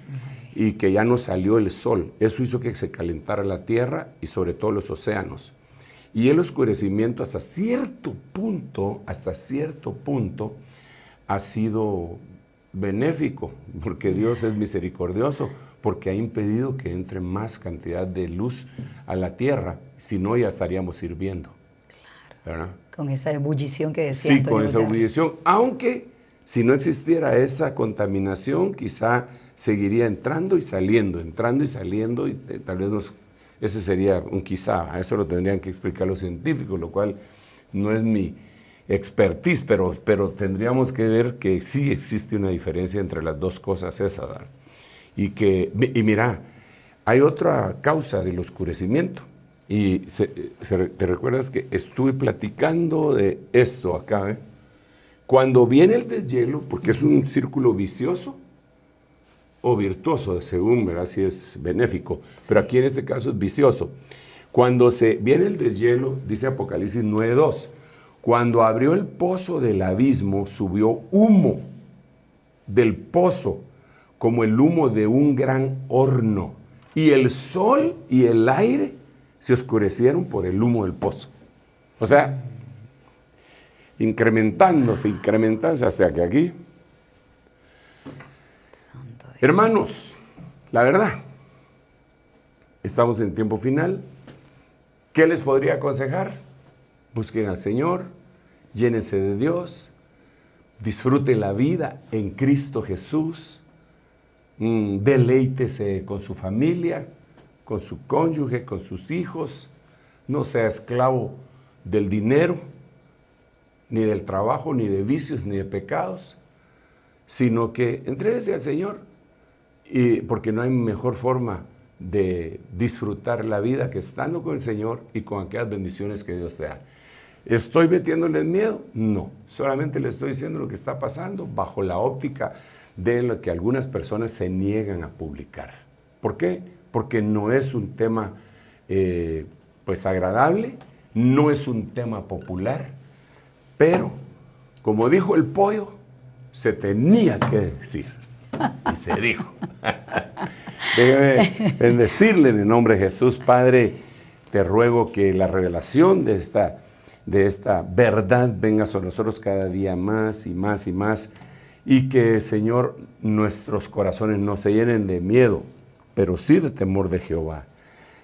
Speaker 4: y que ya no salió el sol. Eso hizo que se calentara la tierra y sobre todo los océanos. Y el oscurecimiento hasta cierto punto ha sido benéfico, porque Dios es misericordioso, porque ha impedido que entre más cantidad de luz a la tierra, si no ya estaríamos hirviendo.
Speaker 3: Claro.
Speaker 4: ¿Verdad?
Speaker 3: Con esa ebullición que decía.
Speaker 4: Sí, con esa ebullición, aunque si no existiera esa contaminación, quizá seguiría entrando y saliendo, y tal vez ese sería un quizá. A eso lo tendrían que explicar los científicos, lo cual no es mi expertise, pero tendríamos que ver que sí existe una diferencia entre las dos cosas esas, ¿verdad? Y mira, hay otra causa del oscurecimiento, y te recuerdas que estuve platicando de esto acá, ¿eh? Cuando viene el deshielo, porque es un círculo vicioso o virtuoso, según, ¿verdad? Si es benéfico, sí. Pero aquí en este caso es vicioso. Cuando viene el deshielo, dice Apocalipsis 9:2, cuando abrió el pozo del abismo, subió humo del pozo, como el humo de un gran horno, y el sol y el aire se oscurecieron por el humo del pozo. O sea, incrementándose hasta que aquí. Hermanos, la verdad, estamos en tiempo final. ¿Qué les podría aconsejar? Busquen al Señor, llénense de Dios, disfruten la vida en Cristo Jesús, deleítese con su familia, con su cónyuge, con sus hijos, no sea esclavo del dinero, ni del trabajo, ni de vicios, ni de pecados, sino que entréguese al Señor, porque no hay mejor forma de disfrutar la vida que estando con el Señor y con aquellas bendiciones que Dios te da. ¿Estoy metiéndole miedo? No, solamente le estoy diciendo lo que está pasando bajo la óptica de lo que algunas personas se niegan a publicar. ¿Por qué? Porque no es un tema pues agradable, no es un tema popular, pero como dijo el pollo, se tenía que decir y se dijo. Déjame bendecirle en el nombre de Jesús. Padre, te ruego que la revelación de esta verdad venga sobre nosotros cada día más y más y más, y que, Señor, nuestros corazones no se llenen de miedo, pero sí de temor de Jehová.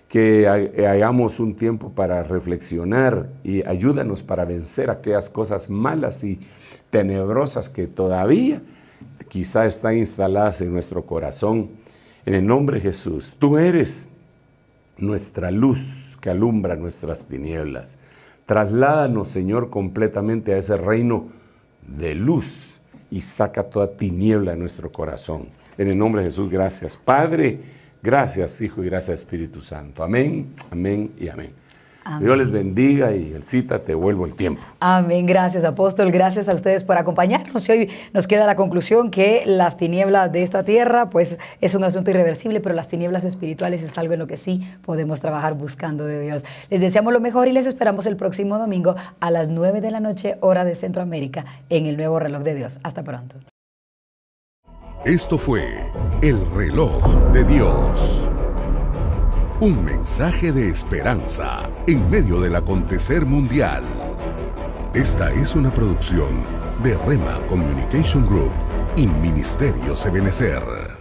Speaker 4: Que hagamos un tiempo para reflexionar y ayúdanos para vencer aquellas cosas malas y tenebrosas que todavía quizá están instaladas en nuestro corazón. En el nombre de Jesús, tú eres nuestra luz que alumbra nuestras tinieblas. Trasládanos, Señor, completamente a ese reino de luz y saca toda tiniebla de nuestro corazón. En el nombre de Jesús, gracias, Padre, gracias, Hijo, y gracias, Espíritu Santo. Amén, amén y amén. Amén. Dios les bendiga y Elcita, te vuelvo el tiempo.
Speaker 3: Amén, gracias, apóstol, gracias a ustedes por acompañarnos. Y hoy nos queda la conclusión que las tinieblas de esta tierra pues es un asunto irreversible, pero las tinieblas espirituales es algo en lo que sí podemos trabajar buscando de Dios. Les deseamos lo mejor y les esperamos el próximo domingo a las 9 de la noche, hora de Centroamérica, en el nuevo Reloj de Dios. Hasta pronto.
Speaker 1: Esto fue El Reloj de Dios. Un mensaje de esperanza en medio del acontecer mundial. Esta es una producción de Rema Communication Group y Ministerios Ebenezer.